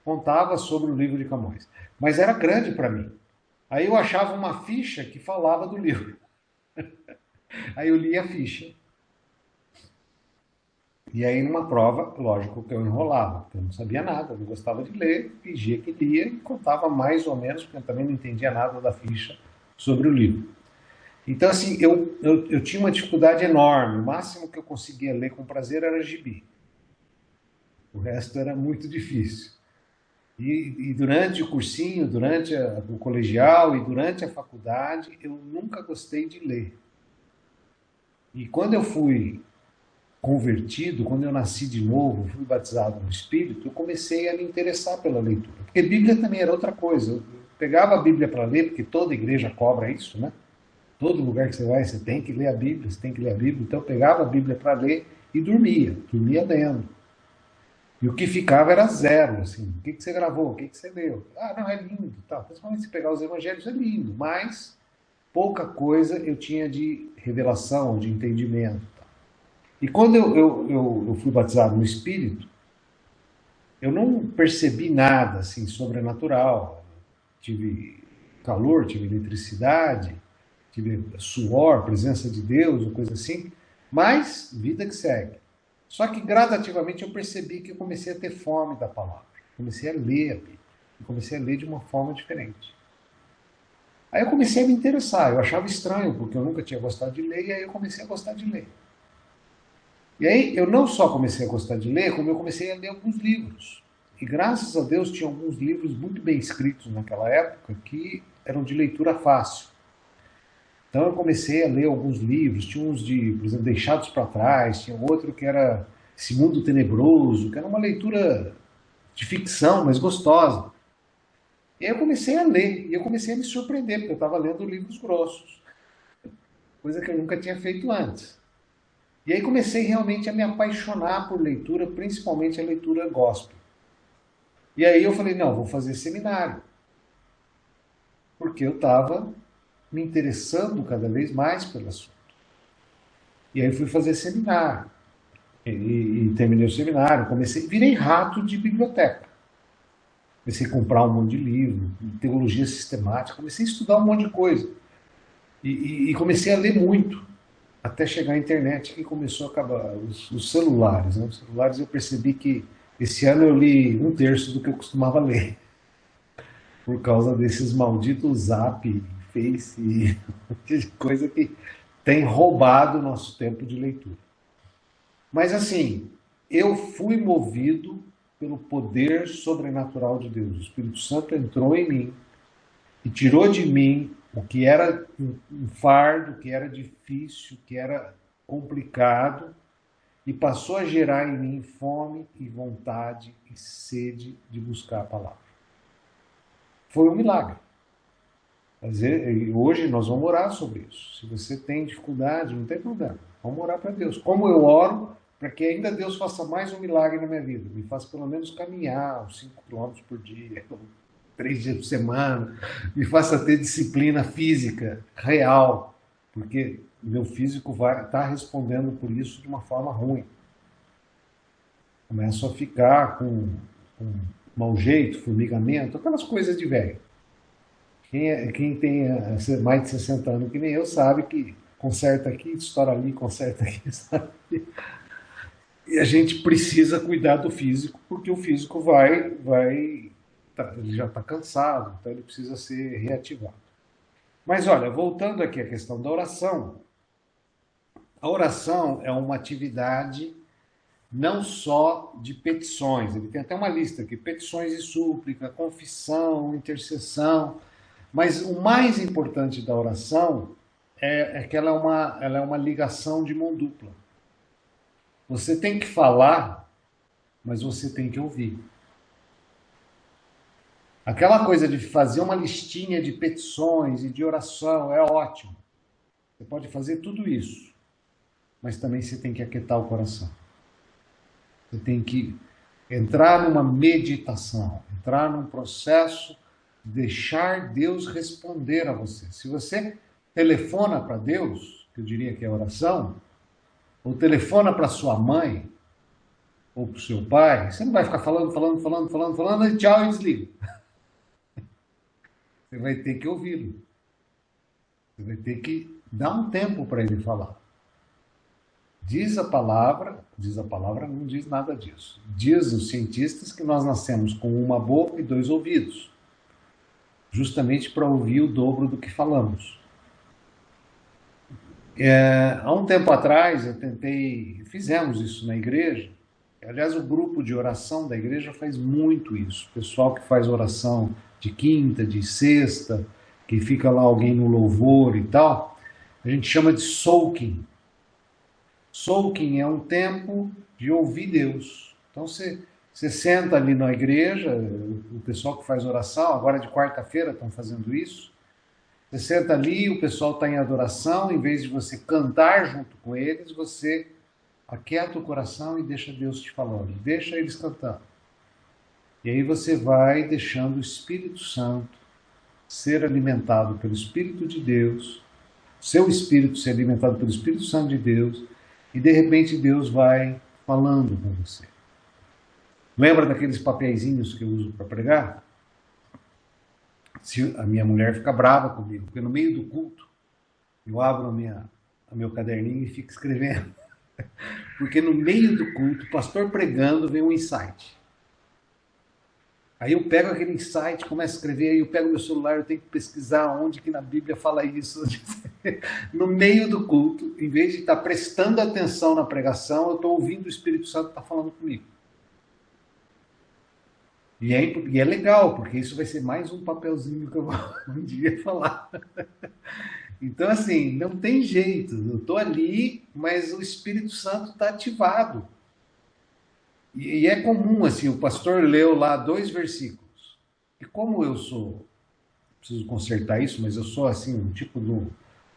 Contava sobre o livro de Camões. Mas era grande para mim. Aí eu achava uma ficha que falava do livro. Aí eu lia a ficha. E aí, numa prova, lógico que eu enrolava, porque eu não sabia nada, eu não gostava de ler, fingia que lia e contava mais ou menos, porque eu também não entendia nada da ficha sobre o livro. Então, assim, eu tinha uma dificuldade enorme. O máximo que eu conseguia ler com prazer era gibi. O resto era muito difícil. E durante o cursinho, durante o colegial e durante a faculdade, eu nunca gostei de ler. E quando eu fui convertido, quando eu nasci de novo, fui batizado no Espírito, eu comecei a me interessar pela leitura. Porque Bíblia também era outra coisa. Pegava a Bíblia para ler, porque toda igreja cobra isso, né? Todo lugar que você vai, você tem que ler a Bíblia, você tem que ler a Bíblia. Então eu pegava a Bíblia para ler e dormia lendo. E o que ficava era zero, assim. O que você gravou? O que você leu? Ah, não, é lindo. Tá. Principalmente se pegar os evangelhos, é lindo. Mas pouca coisa eu tinha de revelação, de entendimento. E quando eu fui batizado no Espírito, eu não percebi nada assim sobrenatural. Tive calor, tive eletricidade, tive suor, presença de Deus, ou coisa assim. Mas vida que segue. Só que gradativamente eu percebi que eu comecei a ter fome da palavra. Comecei a ler a Bíblia. Comecei a ler de uma forma diferente. Aí eu comecei a me interessar. Eu achava estranho, porque eu nunca tinha gostado de ler, e aí eu comecei a gostar de ler. E aí eu não só comecei a gostar de ler, como eu comecei a ler alguns livros. E graças a Deus tinha alguns livros muito bem escritos naquela época que eram de leitura fácil. Então eu comecei a ler alguns livros, tinha uns de, por exemplo, Deixados para Trás, tinha outro que era Esse Mundo Tenebroso, que era uma leitura de ficção, mas gostosa. E aí eu comecei a ler, e eu comecei a me surpreender, porque eu estava lendo livros grossos, coisa que eu nunca tinha feito antes. E aí comecei realmente a me apaixonar por leitura, principalmente a leitura gospel. E aí eu falei, não, vou fazer seminário. Porque eu estava me interessando cada vez mais pelo assunto. E aí fui fazer seminário. E terminei o seminário, virei rato de biblioteca. Comecei a comprar um monte de livro, teologia sistemática, comecei a estudar um monte de coisa. E comecei a ler muito, até chegar à internet, que começou a acabar os celulares. Né? Os celulares eu percebi que esse ano eu li 1/3 do que eu costumava ler, por causa desses malditos Zap, Face, coisa que tem roubado o nosso tempo de leitura. Mas assim, eu fui movido pelo poder sobrenatural de Deus. O Espírito Santo entrou em mim e tirou de mim o que era um fardo, o que era difícil, o que era complicado, e passou a gerar em mim fome e vontade e sede de buscar a palavra. Foi um milagre. Hoje nós vamos orar sobre isso. Se você tem dificuldade, não tem problema. Vamos orar para Deus. Como eu oro, para que ainda Deus faça mais um milagre na minha vida. Me faça pelo menos caminhar uns 5 quilômetros por dia, 3 dias por semana. Me faça ter disciplina física real. Porque meu físico vai estar respondendo por isso de uma forma ruim. Começo a ficar com mau jeito, formigamento, aquelas coisas de velho. Quem tem mais de 60 anos que nem eu sabe que conserta aqui, estoura ali, conserta aqui, estoura ali. E a gente precisa cuidar do físico, porque o físico ele já está cansado, então ele precisa ser reativado. Mas olha, voltando aqui à questão da oração, a oração é uma atividade não só de petições, ele tem até uma lista aqui, petições e súplica, confissão, intercessão, mas o mais importante da oração é que ela é uma ligação de mão dupla. Você tem que falar, mas você tem que ouvir. Aquela coisa de fazer uma listinha de petições e de oração é ótimo. Você pode fazer tudo isso, mas também você tem que aquietar o coração. Você tem que entrar numa meditação, entrar num processo de deixar Deus responder a você. Se você telefona para Deus, que eu diria que é oração, ou telefona para sua mãe, ou para o seu pai, você não vai ficar falando, e tchau, e desliga. Você vai ter que ouvi-lo. Você vai ter que dar um tempo para ele falar. Diz a palavra não diz nada disso. Diz os cientistas que nós nascemos com uma boca e 2 ouvidos, justamente para ouvir o dobro do que falamos. Há um tempo atrás fizemos isso na igreja. Aliás, o grupo de oração da igreja faz muito isso. O pessoal que faz oração de quinta, de sexta, que fica lá alguém no louvor e tal, a gente chama de soaking. Soaking é um tempo de ouvir Deus. Então você Você senta ali na igreja, o pessoal que faz oração, agora de quarta-feira estão fazendo isso. Você senta ali, o pessoal está em adoração, em vez de você cantar junto com eles, você aquieta o coração e deixa Deus te falando, deixa eles cantando. E aí você vai deixando o Espírito Santo ser alimentado pelo Espírito de Deus, seu espírito ser alimentado pelo Espírito Santo de Deus, e de repente Deus vai falando com você. Lembra daqueles papeizinhos que eu uso para pregar? Se a minha mulher fica brava comigo, porque no meio do culto eu abro o meu caderninho e fico escrevendo. Porque no meio do culto, o pastor pregando, vem um insight. Aí eu pego aquele insight, começo a escrever, aí eu pego meu celular, eu tenho que pesquisar onde que na Bíblia fala isso. No meio do culto, em vez de estar prestando atenção na pregação, eu estou ouvindo o Espírito Santo estar falando comigo. E é legal, porque isso vai ser mais um papelzinho que eu vou um dia falar. Então, assim, não tem jeito. Eu estou ali, mas o Espírito Santo está ativado. E é comum, assim, o pastor leu lá 2 versículos. E como eu sou, preciso consertar isso, mas eu sou, assim, um tipo de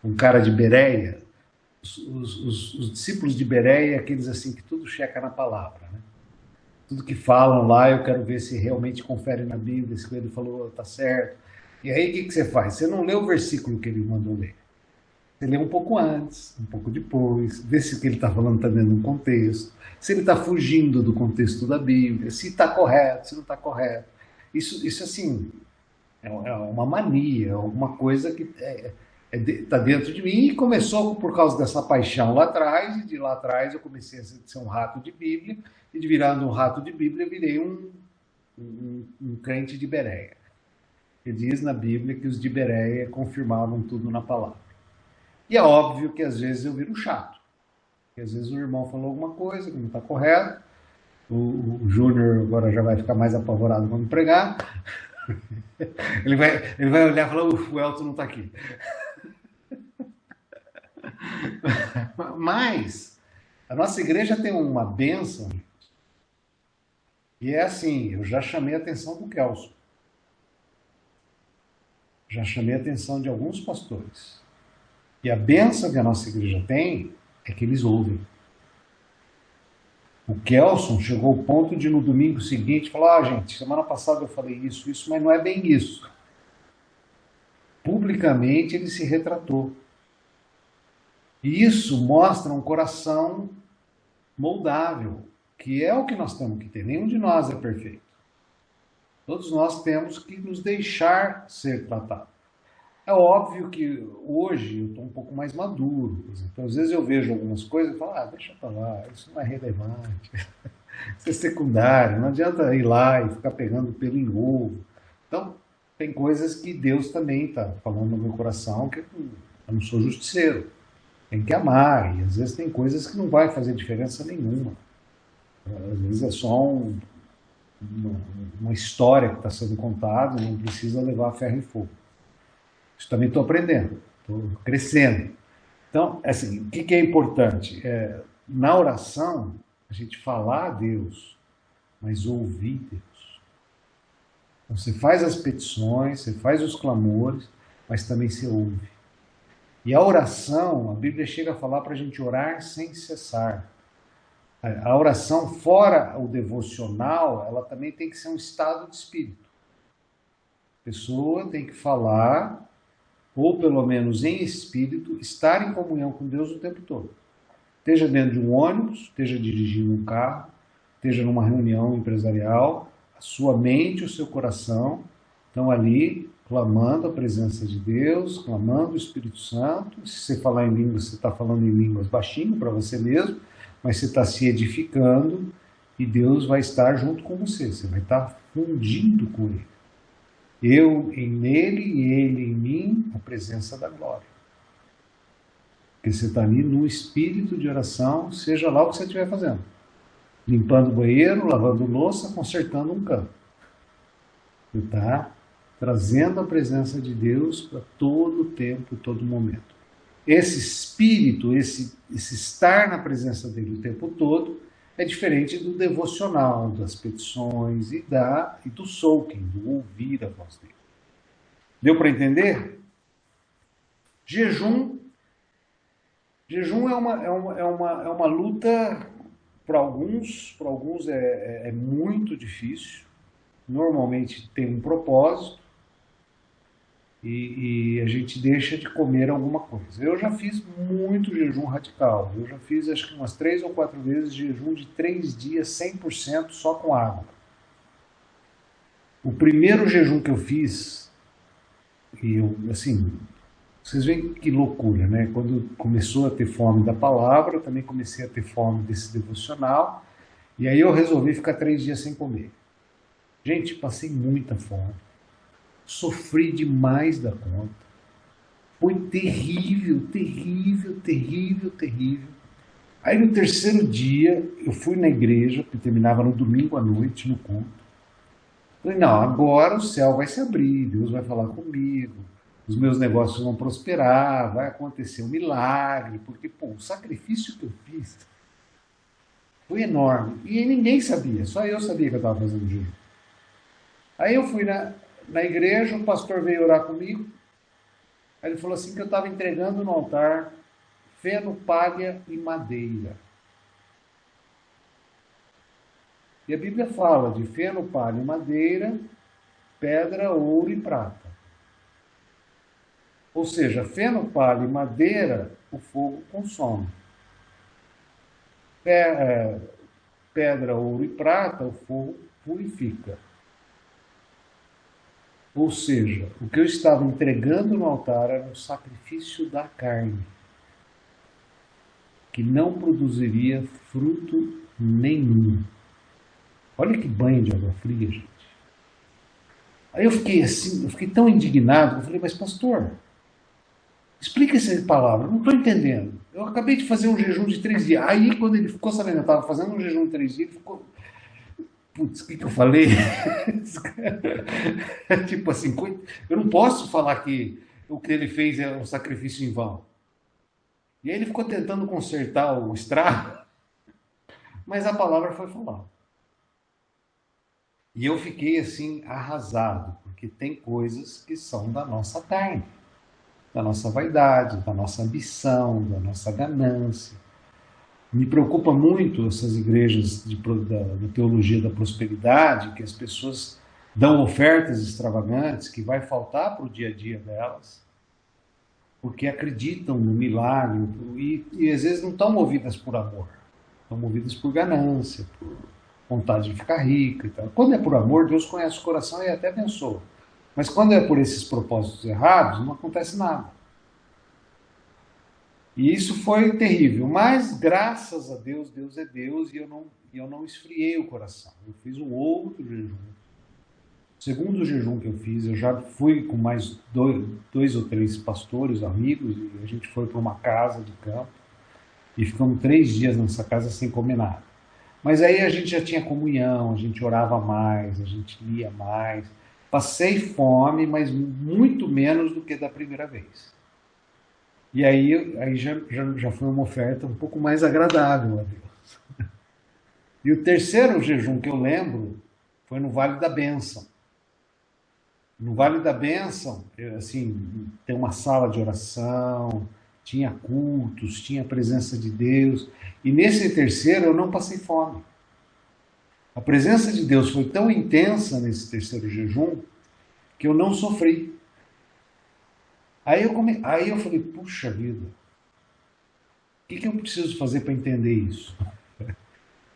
um cara de Bereia. Os discípulos de Bereia, aqueles, assim, que tudo checa na palavra, né? Tudo que falam lá, eu quero ver se realmente confere na Bíblia, se ele falou, tá certo. E aí, o que você faz? Você não lê o versículo que ele mandou ler. Você lê um pouco antes, um pouco depois, vê se o que ele está falando está dentro de um contexto, se ele está fugindo do contexto da Bíblia, se está correto, se não está correto. Isso assim, é uma mania, alguma coisa que está dentro de mim, e começou por causa dessa paixão lá atrás, e de lá atrás eu comecei a ser um rato de Bíblia, e de virando um rato de Bíblia eu virei um crente de Bereia. E diz na Bíblia que os de Bereia confirmavam tudo na palavra. E é óbvio que às vezes eu viro chato. Porque às vezes o irmão falou alguma coisa que não está correto. O Júnior agora já vai ficar mais apavorado quando pregar. Ele vai olhar e falar, o Elton não está aqui. Mas a nossa igreja tem uma bênção. E é assim, eu já chamei a atenção do Kelson. Já chamei a atenção de alguns pastores. E a bênção que a nossa igreja tem é que eles ouvem. O Kelson chegou ao ponto de no domingo seguinte falar, gente, semana passada eu falei isso, mas não é bem isso. Publicamente ele se retratou. E isso mostra um coração moldável, que é o que nós temos que ter. Nenhum de nós é perfeito. Todos nós temos que nos deixar ser tratados. É óbvio que hoje eu estou um pouco mais maduro. Então, às vezes eu vejo algumas coisas e falo, deixa pra lá, isso não é relevante, isso é secundário, não adianta ir lá e ficar pegando pelo em ovo. Então, tem coisas que Deus também está falando no meu coração, que eu não sou justiceiro. Tem que amar, e às vezes tem coisas que não vai fazer diferença nenhuma. Às vezes é só uma história que está sendo contada, não precisa levar ferro e fogo. Isso também estou aprendendo, estou crescendo. Então, assim, o que é importante? Na oração, a gente falar a Deus, mas ouvir Deus. Então, você faz as petições, você faz os clamores, mas também você ouve. E a oração, a Bíblia chega a falar para a gente orar sem cessar. A oração, fora o devocional, ela também tem que ser um estado de espírito. A pessoa tem que falar, ou pelo menos em espírito, estar em comunhão com Deus o tempo todo. Esteja dentro de um ônibus, esteja dirigindo um carro, esteja numa reunião empresarial, a sua mente e o seu coração estão ali clamando a presença de Deus, clamando o Espírito Santo. Se você falar em línguas, você está falando em línguas baixinho para você mesmo, mas você está se edificando e Deus vai estar junto com você, você vai estar fundindo com Ele. Eu nele e ele em mim, a presença da glória. Porque você está ali no espírito de oração, seja lá o que você estiver fazendo. Limpando o banheiro, lavando louça, consertando um campo. Você está trazendo a presença de Deus para todo o tempo, todo momento. Esse espírito, esse estar na presença dele o tempo todo, É diferente do devocional, das petições e do soaking, do ouvir a voz dele. Deu para entender? Jejum. Jejum é uma luta para alguns é muito difícil. Normalmente tem um propósito e a gente deixa de comer alguma coisa. Eu já fiz muito jejum radical. Eu já fiz acho que umas 3 ou 4 vezes jejum de 3 dias 100% só com água. O primeiro jejum que eu fiz, e eu, assim, vocês veem que loucura, né? Quando começou a ter fome da palavra, eu também comecei a ter fome desse devocional, e aí eu resolvi ficar 3 dias sem comer. Gente, passei muita fome, sofri demais da conta, foi terrível, terrível, terrível, terrível. Aí no terceiro dia, eu fui na igreja, que terminava no domingo à noite, no culto. Falei, não, agora o céu vai se abrir, Deus vai falar comigo, os meus negócios vão prosperar, vai acontecer um milagre, porque, pô, o sacrifício que eu fiz foi enorme. E ninguém sabia, só eu sabia que eu estava fazendo jejum. Aí eu fui na igreja, o pastor veio orar comigo, aí ele falou assim que eu estava entregando no altar feno, palha e madeira. E a Bíblia fala de feno, palha e madeira, pedra, ouro e prata. Ou seja, feno, palha e madeira, o fogo consome. Pedra, ouro e prata, o fogo purifica. Ou seja, o que eu estava entregando no altar era um sacrifício da carne, que não produziria fruto nenhum. Olha que banho de água fria, gente. Aí eu fiquei assim, eu fiquei tão indignado, eu falei, mas pastor, explica essa palavra, eu não estou entendendo. Eu acabei de fazer um jejum de 3 dias. Aí quando ele ficou sabendo que eu estava fazendo um jejum de 3 dias, ele ficou, putz, o que eu falei? Tipo assim, eu não posso falar que o que ele fez é um sacrifício em vão. E aí ele ficou tentando consertar o estrago, mas a palavra foi falada. E eu fiquei assim arrasado, porque tem coisas que são da nossa carne, da nossa vaidade, da nossa ambição, da nossa ganância. Me preocupa muito essas igrejas da teologia da prosperidade, que as pessoas dão ofertas extravagantes que vai faltar para o dia a dia delas, porque acreditam no milagre e às vezes não estão movidas por amor, estão movidas por ganância, por vontade de ficar rica e tal. Quando é por amor, Deus conhece o coração e até abençoa. Mas quando é por esses propósitos errados, não acontece nada. E isso foi terrível, mas graças a Deus, Deus é Deus, e eu não esfriei o coração. Eu fiz um outro jejum. O segundo jejum que eu fiz, eu já fui com mais 2 ou 3 pastores, amigos, e a gente foi para uma casa de campo, e ficamos 3 dias nessa casa sem comer nada. Mas aí a gente já tinha comunhão, a gente orava mais, a gente lia mais. Passei fome, mas muito menos do que da primeira vez. E aí já foi uma oferta um pouco mais agradável a Deus. E o terceiro jejum que eu lembro foi no Vale da Bênção. No Vale da Bênção, assim, tem uma sala de oração, tinha cultos, tinha a presença de Deus. E nesse terceiro eu não passei fome. A presença de Deus foi tão intensa nesse terceiro jejum que eu não sofri. Aí eu falei, puxa vida, o que eu preciso fazer para entender isso?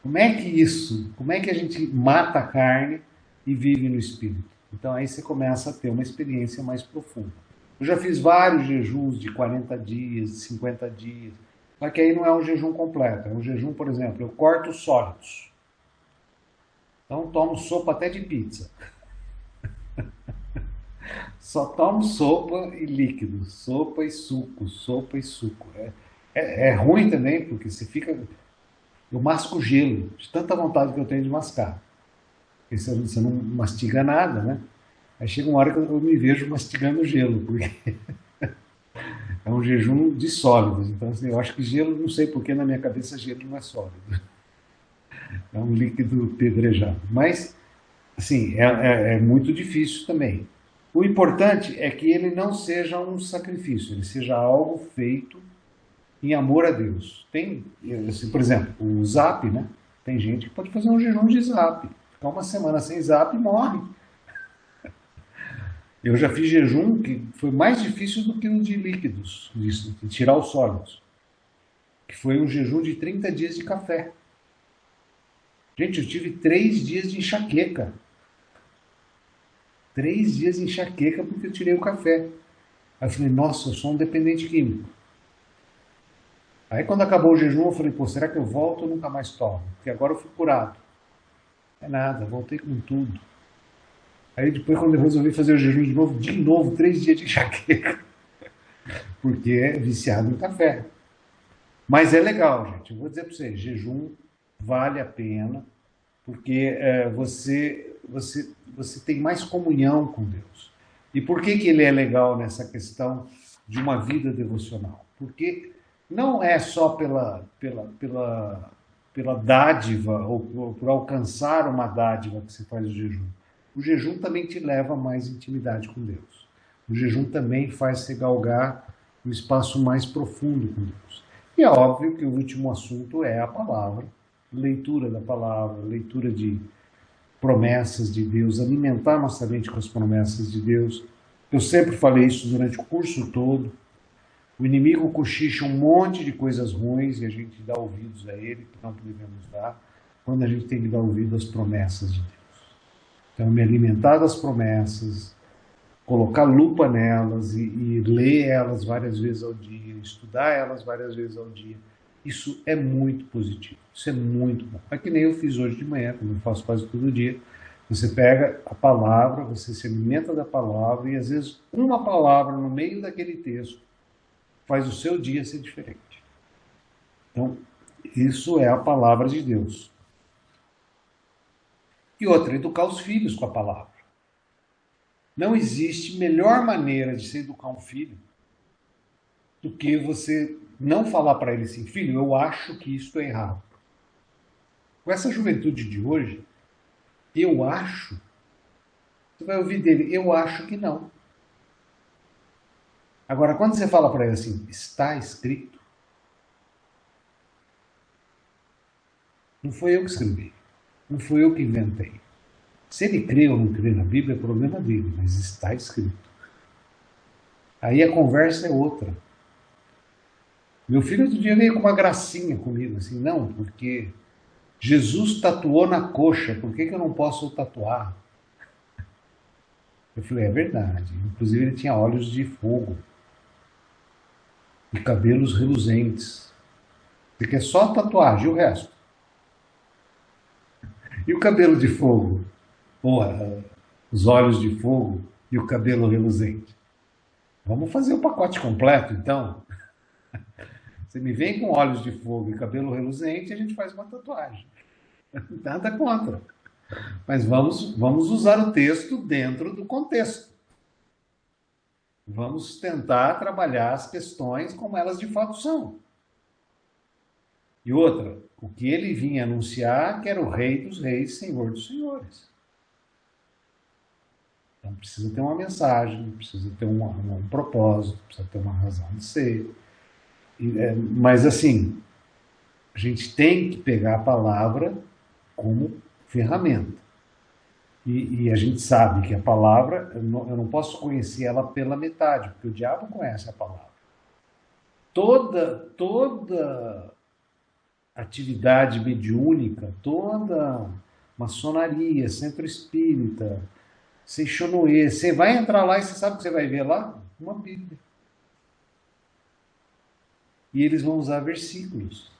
Como é que a gente mata a carne e vive no Espírito? Então aí você começa a ter uma experiência mais profunda. Eu já fiz vários jejuns de 40 dias, de 50 dias, só que aí não é um jejum completo, é um jejum, por exemplo, eu corto os sólidos. Então tomo sopa até de pizza. Só tomo sopa e líquido, sopa e suco, sopa e suco. É ruim também, porque você fica... Eu masco gelo, de tanta vontade que eu tenho de mascar. Porque você não mastiga nada, né? Aí chega uma hora que eu me vejo mastigando gelo, porque é um jejum de sólidos. Então, assim, eu acho que gelo, não sei porque na minha cabeça gelo não é sólido. É um líquido pedrejado. Mas, assim, é muito difícil também. O importante é que ele não seja um sacrifício, ele seja algo feito em amor a Deus. Tem, assim, por exemplo, o Zap, né? Tem gente que pode fazer um jejum de Zap. Ficar uma semana sem Zap e morre. Eu já fiz jejum que foi mais difícil do que o de líquidos, de tirar os sólidos. Que foi um jejum de 30 dias de café. Gente, eu tive 3 dias de enxaqueca. 3 dias de enxaqueca porque eu tirei o café. Aí eu falei, nossa, eu sou um dependente químico. Aí quando acabou o jejum, eu falei, pô, será que eu volto ou nunca mais tomo? Porque agora eu fui curado. Não é nada, voltei com tudo. Aí depois, quando eu resolvi fazer o jejum de novo, 3 dias de enxaqueca. Porque é viciado em café. Mas é legal, gente. Eu vou dizer para vocês, jejum vale a pena, porque você tem mais comunhão com Deus. E por que ele é legal nessa questão de uma vida devocional? Porque não é só pela dádiva ou por alcançar uma dádiva que você faz o jejum. O jejum também te leva a mais intimidade com Deus. O jejum também faz você galgar um espaço mais profundo com Deus. E é óbvio que o último assunto é a palavra, leitura da palavra, leitura de promessas de Deus, alimentar nossa mente com as promessas de Deus. Eu sempre falei isso durante o curso todo. O inimigo cochicha um monte de coisas ruins e a gente dá ouvidos a ele, que não devemos dar, quando a gente tem que dar ouvido às promessas de Deus. Então, me alimentar das promessas, colocar lupa nelas e ler elas várias vezes ao dia, estudar elas várias vezes ao dia, isso é muito positivo, isso é muito bom. É que nem eu fiz hoje de manhã, como eu faço quase todo dia. Você pega a palavra, você se alimenta da palavra e às vezes uma palavra no meio daquele texto faz o seu dia ser diferente. Então, isso é a palavra de Deus. E outra, educar os filhos com a palavra. Não existe melhor maneira de se educar um filho do que você não falar para ele assim, filho, eu acho que isso é errado. Com essa juventude de hoje, eu acho, você vai ouvir dele, eu acho que não. Agora, quando você fala para ele assim, está escrito, não foi eu que escrevi, não fui eu que inventei. Se ele crê ou não crê na Bíblia, é problema dele, mas está escrito. Aí a conversa é outra. Meu filho outro dia veio com uma gracinha comigo, assim, não, porque Jesus tatuou na coxa, por que eu não posso tatuar? Eu falei, é verdade. Inclusive ele tinha olhos de fogo e cabelos reluzentes. Você quer só tatuagem, e o resto? E o cabelo de fogo? Porra, os olhos de fogo e o cabelo reluzente. Vamos fazer o pacote completo, então? Você me vem com olhos de fogo e cabelo reluzente e a gente faz uma tatuagem. Nada contra. Mas vamos usar o texto dentro do contexto. Vamos tentar trabalhar as questões como elas de fato são. E outra, o que ele vinha anunciar que era o Rei dos Reis, Senhor dos Senhores. Então precisa ter uma mensagem, precisa ter um propósito, precisa ter uma razão de ser. Mas assim, a gente tem que pegar a palavra como ferramenta. E a gente sabe que a palavra, eu não posso conhecer ela pela metade, porque o diabo conhece a palavra. Toda atividade mediúnica, toda maçonaria, centro espírita, Seixonoê, você vai entrar lá e você sabe o que você vai ver lá? Uma Bíblia. E eles vão usar versículos.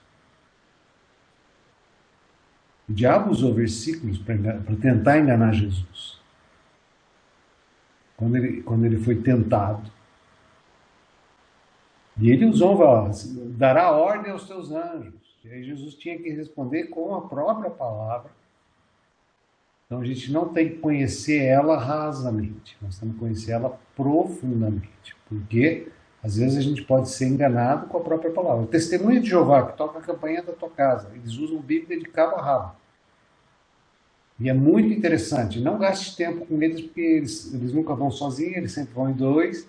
O diabo usou versículos para tentar enganar Jesus. Quando ele foi tentado. E ele usou, dará ordem aos teus anjos. E aí Jesus tinha que responder com a própria palavra. Então a gente não tem que conhecer ela rasamente, nós temos que conhecer ela profundamente. Porque às vezes a gente pode ser enganado com a própria palavra. O Testemunha de Jeová, que toca a campanha da tua casa, eles usam Bíblia de cabo a rabo. E é muito interessante. Não gaste tempo com eles, porque eles nunca vão sozinhos, eles sempre vão em dois.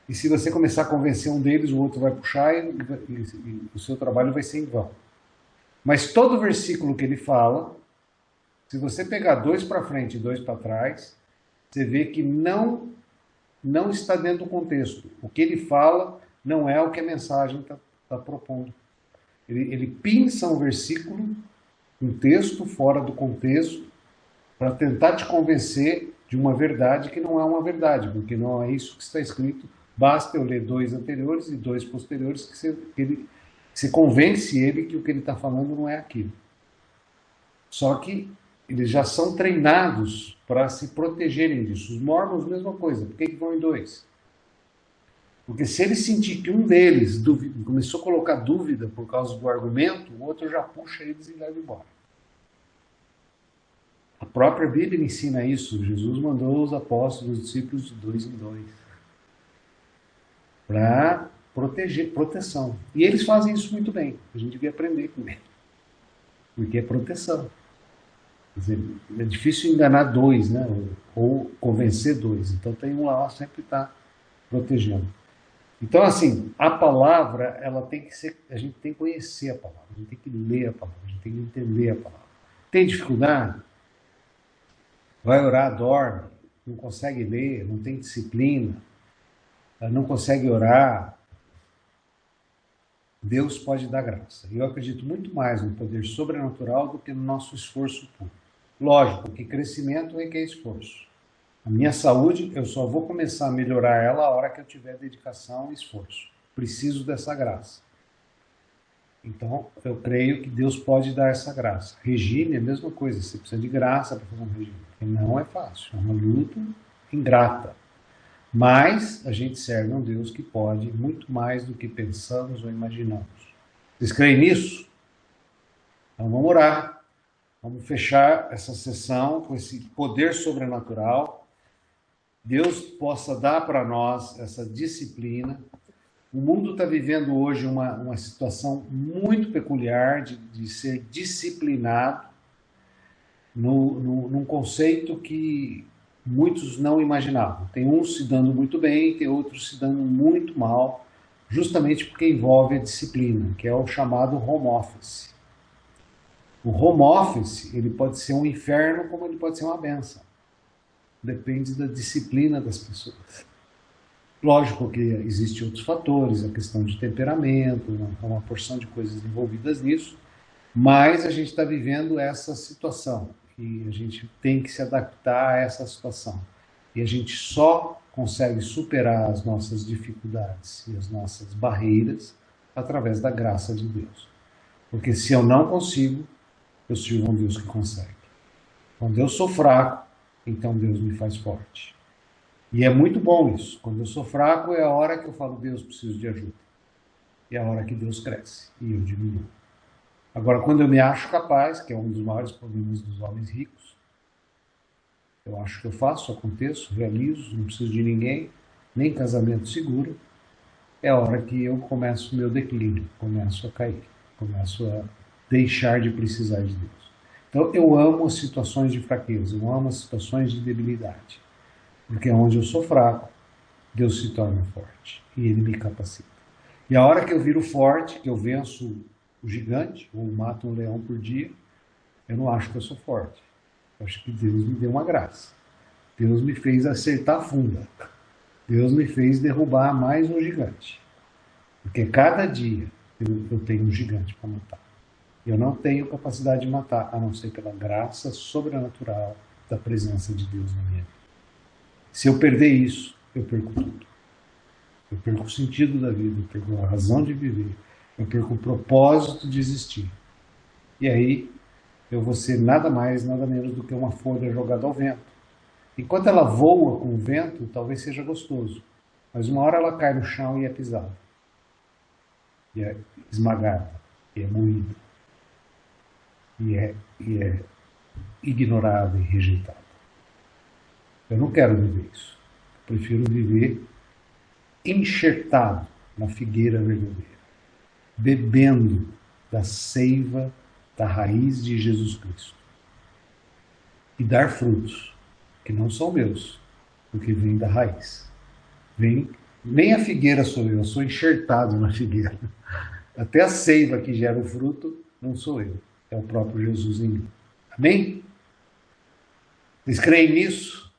E se você começar a convencer um deles, o outro vai puxar e o seu trabalho vai ser em vão. Mas todo versículo que ele fala, se você pegar dois para frente e dois para trás, você vê que não está dentro do contexto. O que ele fala não é o que a mensagem está propondo. Ele pinça um versículo, um texto fora do contexto, para tentar te convencer de uma verdade que não é uma verdade, porque não é isso que está escrito. Basta eu ler dois anteriores e dois posteriores que você convence ele que o que ele está falando não é aquilo. Só que eles já são treinados para se protegerem disso. Os mormons, mesma coisa. Por que vão em dois? Porque se ele sentir que um deles começou a colocar dúvida por causa do argumento, o outro já puxa eles e leva embora. A própria Bíblia ensina isso. Jesus mandou os apóstolos, os discípulos de dois em dois. Para proteção. E eles fazem isso muito bem. A gente devia aprender com eles. Porque é proteção. Quer dizer, é difícil enganar dois, né? Ou convencer dois. Então tem um lá sempre está protegendo. Então, assim, a palavra, ela tem que ser. A gente tem que conhecer a palavra, a gente tem que ler a palavra, a gente tem que entender a palavra. Tem dificuldade? Vai orar, dorme, não consegue ler, não tem disciplina, não consegue orar. Deus pode dar graça. E eu acredito muito mais no poder sobrenatural do que no nosso esforço puro. Lógico que crescimento requer esforço. A minha saúde, eu só vou começar a melhorar ela a hora que eu tiver dedicação e esforço. Preciso dessa graça. Então, eu creio que Deus pode dar essa graça. Regime é a mesma coisa. Você precisa de graça para fazer um regime. E não é fácil. É uma luta ingrata. Mas a gente serve a um Deus que pode muito mais do que pensamos ou imaginamos. Vocês creem nisso? Então vamos orar. Vamos fechar essa sessão com esse poder sobrenatural. Deus possa dar para nós essa disciplina. O mundo está vivendo hoje uma situação muito peculiar de ser disciplinado num conceito que muitos não imaginavam. Tem uns se dando muito bem, tem outros se dando muito mal, justamente porque envolve a disciplina, que é o chamado home office. O home office, ele pode ser um inferno como ele pode ser uma benção. Depende da disciplina das pessoas. Lógico que existem outros fatores, a questão de temperamento, uma porção de coisas envolvidas nisso, mas a gente está vivendo essa situação e a gente tem que se adaptar a essa situação. E a gente só consegue superar as nossas dificuldades e as nossas barreiras através da graça de Deus. Porque se eu não consigo, eu sirvo a um Deus que consegue. Quando eu sou fraco, então Deus me faz forte. E é muito bom isso. Quando eu sou fraco, é a hora que eu falo, Deus, preciso de ajuda. E é a hora que Deus cresce e eu diminuo. Agora, quando eu me acho capaz, que é um dos maiores problemas dos homens ricos, eu acho que eu faço, aconteço, realizo, não preciso de ninguém, nem casamento seguro, é a hora que eu começo o meu declínio, começo a cair, começo a deixar de precisar de Deus. Então, eu amo as situações de fraqueza, eu amo as situações de debilidade. Porque onde eu sou fraco, Deus se torna forte e Ele me capacita. E a hora que eu viro forte, que eu venço o gigante, ou mato um leão por dia, eu não acho que eu sou forte. Eu acho que Deus me deu uma graça. Deus me fez acertar a funda. Deus me fez derrubar mais um gigante. Porque cada dia eu tenho um gigante para matar. Eu não tenho capacidade de matar, a não ser pela graça sobrenatural da presença de Deus na minha vida. Se eu perder isso, eu perco tudo. Eu perco o sentido da vida, eu perco a razão de viver, eu perco o propósito de existir. E aí, eu vou ser nada mais, nada menos do que uma folha jogada ao vento. Enquanto ela voa com o vento, talvez seja gostoso. Mas uma hora ela cai no chão e é pisada. E é esmagada, e é moída. E é ignorada e rejeitada. Eu não quero viver isso. Eu prefiro viver enxertado na figueira verdadeira, bebendo da seiva da raiz de Jesus Cristo. e dar frutos, que não são meus, porque vêm da raiz. Nem a figueira sou eu sou enxertado na figueira. Até a seiva que gera o fruto não sou eu, é o próprio Jesus em mim. Amém? Vocês creem nisso?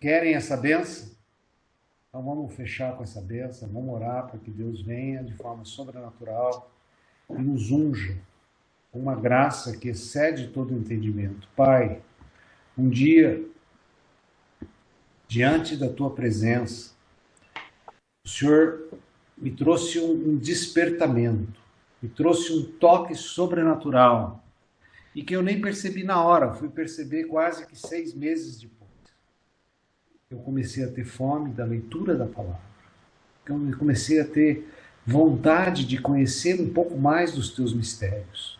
Querem essa bênção? Então vamos fechar com essa bênção, vamos orar para que Deus venha de forma sobrenatural e nos unja com uma graça que excede todo entendimento. Pai, um dia, diante da Tua presença, o Senhor me trouxe um despertamento, me trouxe um toque sobrenatural, e que eu nem percebi na hora, fui perceber quase que 6 meses depois. Eu comecei a ter fome da leitura da palavra. Eu comecei a ter vontade de conhecer um pouco mais dos teus mistérios.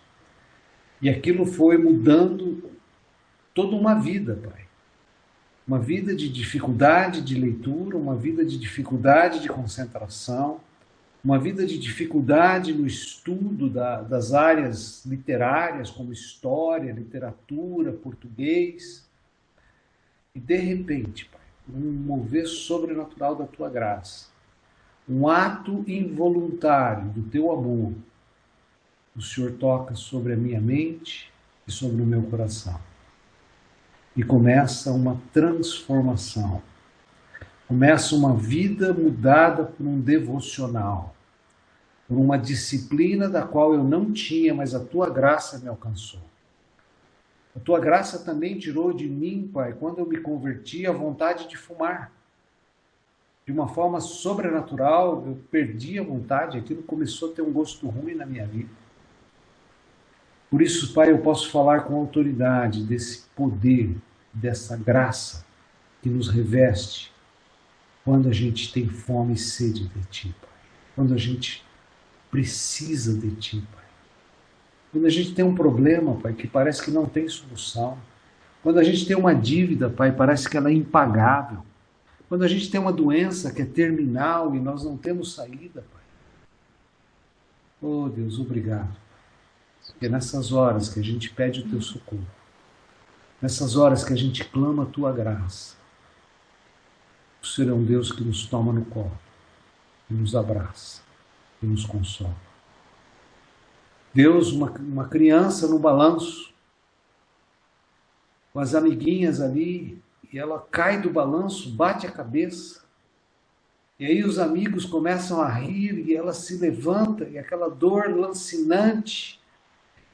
E aquilo foi mudando toda uma vida, Pai. Uma vida de dificuldade de leitura, uma vida de dificuldade de concentração, uma vida de dificuldade no estudo das áreas literárias, como história, literatura, português. E de repente, Pai, um mover sobrenatural da Tua graça, um ato involuntário do Teu amor, o Senhor toca sobre a minha mente e sobre o meu coração. E começa uma transformação. Começa uma vida mudada por um devocional, por uma disciplina da qual eu não tinha, mas a Tua graça me alcançou. A Tua graça também tirou de mim, Pai, quando eu me converti, a vontade de fumar. De uma forma sobrenatural, eu perdi a vontade, aquilo começou a ter um gosto ruim na minha vida. Por isso, Pai, eu posso falar com autoridade desse poder, dessa graça que nos reveste quando a gente tem fome e sede de Ti, Pai. Quando a gente precisa de Ti, Pai. Quando a gente tem um problema, Pai, que parece que não tem solução. Quando a gente tem uma dívida, Pai, parece que ela é impagável. Quando a gente tem uma doença que é terminal e nós não temos saída, Pai. Oh, Deus, obrigado. Porque nessas horas que a gente pede o Teu socorro, nessas horas que a gente clama a Tua graça, o Senhor é um Deus que nos toma no colo, que nos abraça, que nos consola. Deus, uma criança no balanço, com as amiguinhas ali, e ela cai do balanço, bate a cabeça, e aí os amigos começam a rir, e ela se levanta, e aquela dor lancinante,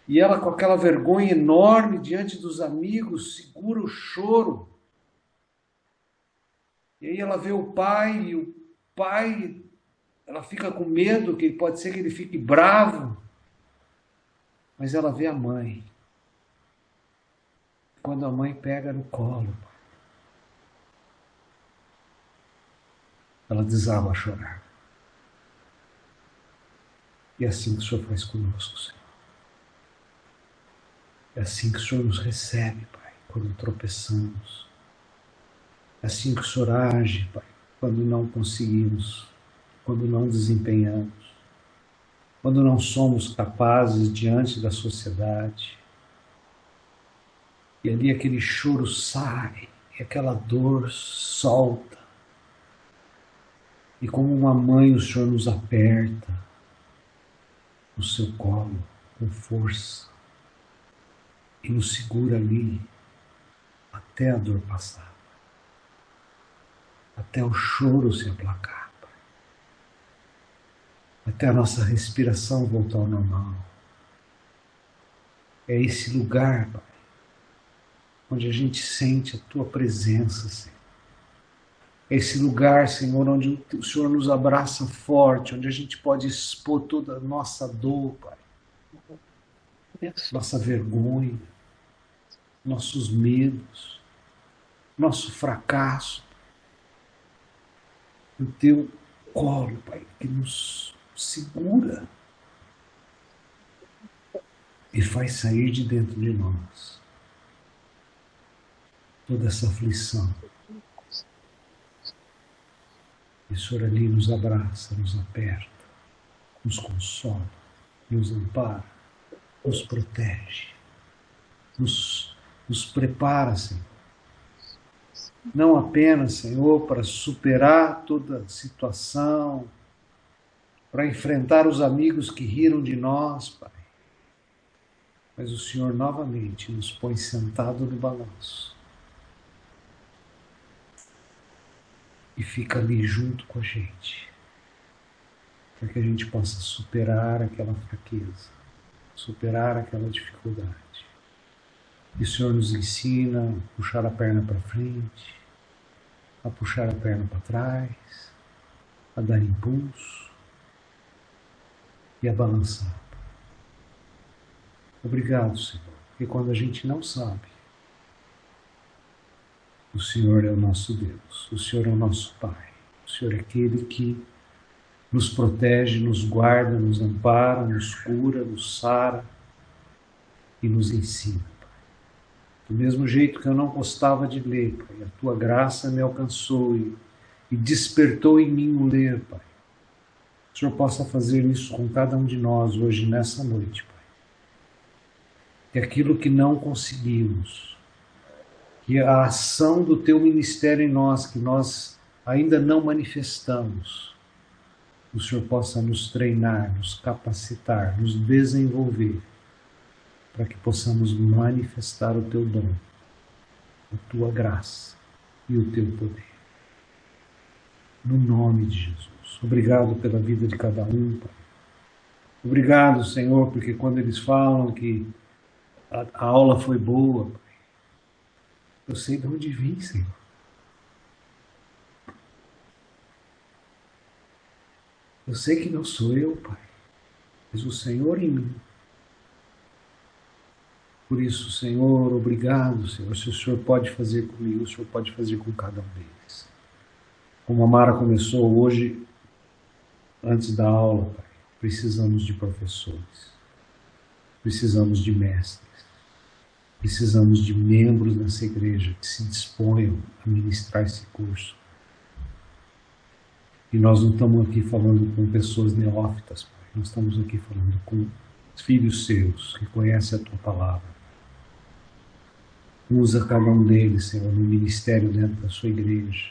e ela com aquela vergonha enorme diante dos amigos, segura o choro. E aí ela vê o pai, e o pai, ela fica com medo, que pode ser que ele fique bravo. Mas ela vê a mãe. Quando a mãe pega no colo, ela desaba a chorar. E é assim que o Senhor faz conosco, Senhor. É assim que o Senhor nos recebe, Pai, quando tropeçamos. É assim que o Senhor age, Pai, quando não conseguimos, quando não desempenhamos, quando não somos capazes diante da sociedade. E ali aquele choro sai, e aquela dor solta. E como uma mãe, o Senhor nos aperta no seu colo, com força, e nos segura ali até a dor passar, até o choro se aplacar, Pai. Até a nossa respiração voltar ao normal. É esse lugar, Pai, onde a gente sente a Tua presença, Senhor. É esse lugar, Senhor, onde o Senhor nos abraça forte, onde a gente pode expor toda a nossa dor, Pai. Nossa vergonha, nossos medos, nosso fracasso. O Teu colo, Pai, que nos segura e faz sair de dentro de nós toda essa aflição. E o Senhor ali nos abraça, nos aperta, nos consola, nos ampara, nos protege, nos Nos prepara, Senhor. Não apenas, Senhor, para superar toda situação, para enfrentar os amigos que riram de nós, Pai. Mas o Senhor novamente nos põe sentado no balanço e fica ali junto com a gente, para que a gente possa superar aquela fraqueza, superar aquela dificuldade. E o Senhor nos ensina a puxar a perna para frente, a puxar a perna para trás, a dar impulso e a balançar. Obrigado, Senhor, porque quando a gente não sabe, o Senhor é o nosso Deus, o Senhor é o nosso Pai, o Senhor é aquele que nos protege, nos guarda, nos ampara, nos cura, nos sara e nos ensina. Do mesmo jeito que eu não gostava de ler, Pai, a Tua graça me alcançou e despertou em mim o ler, Pai. Que o Senhor possa fazer isso com cada um de nós hoje, nessa noite, Pai. Que aquilo que não conseguimos, que a ação do Teu ministério em nós, que nós ainda não manifestamos, o Senhor possa nos treinar, nos capacitar, nos desenvolver, para que possamos manifestar o Teu dom, a Tua graça e o Teu poder. No nome de Jesus. Obrigado pela vida de cada um, Pai. Obrigado, Senhor, porque quando eles falam que a aula foi boa, Pai, eu sei de onde vim, Senhor. Eu sei que não sou eu, Pai, mas o Senhor em mim. Por isso, Senhor, obrigado, Senhor. Se o Senhor pode fazer comigo, o Senhor pode fazer com cada um deles. Como a Mara começou hoje, antes da aula, Pai, precisamos de professores, precisamos de mestres, precisamos de membros nessa igreja que se disponham a ministrar esse curso. E nós não estamos aqui falando com pessoas neófitas, Pai. Nós estamos aqui falando com filhos seus que conhecem a Tua palavra. Usa cada um deles, Senhor, no ministério dentro da Sua igreja.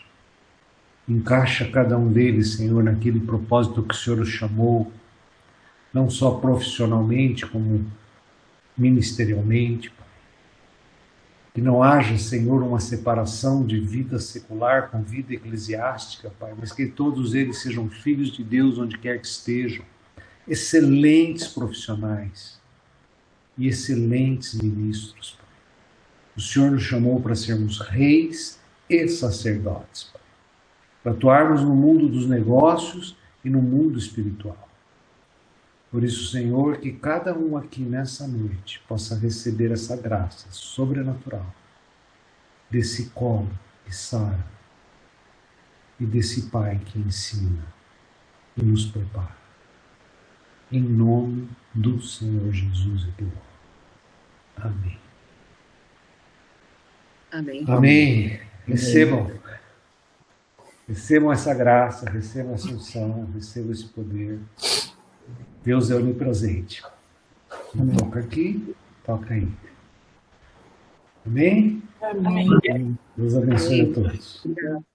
Encaixa cada um deles, Senhor, naquele propósito que o Senhor os chamou, não só profissionalmente, como ministerialmente, Pai. Que não haja, Senhor, uma separação de vida secular com vida eclesiástica, Pai, mas que todos eles sejam filhos de Deus onde quer que estejam, excelentes profissionais e excelentes ministros, Pai. O Senhor nos chamou para sermos reis e sacerdotes, Pai, para atuarmos no mundo dos negócios e no mundo espiritual. Por isso, Senhor, que cada um aqui nessa noite possa receber essa graça sobrenatural desse colo que sara e desse Pai que ensina e nos prepara. Em nome do Senhor Jesus e do Amém. Amém. Amém. Recebam essa graça, recebam essa unção, recebam esse poder. Deus é onipresente. Toca aqui, toca aí. Amém? Amém. Deus abençoe a todos. Obrigado.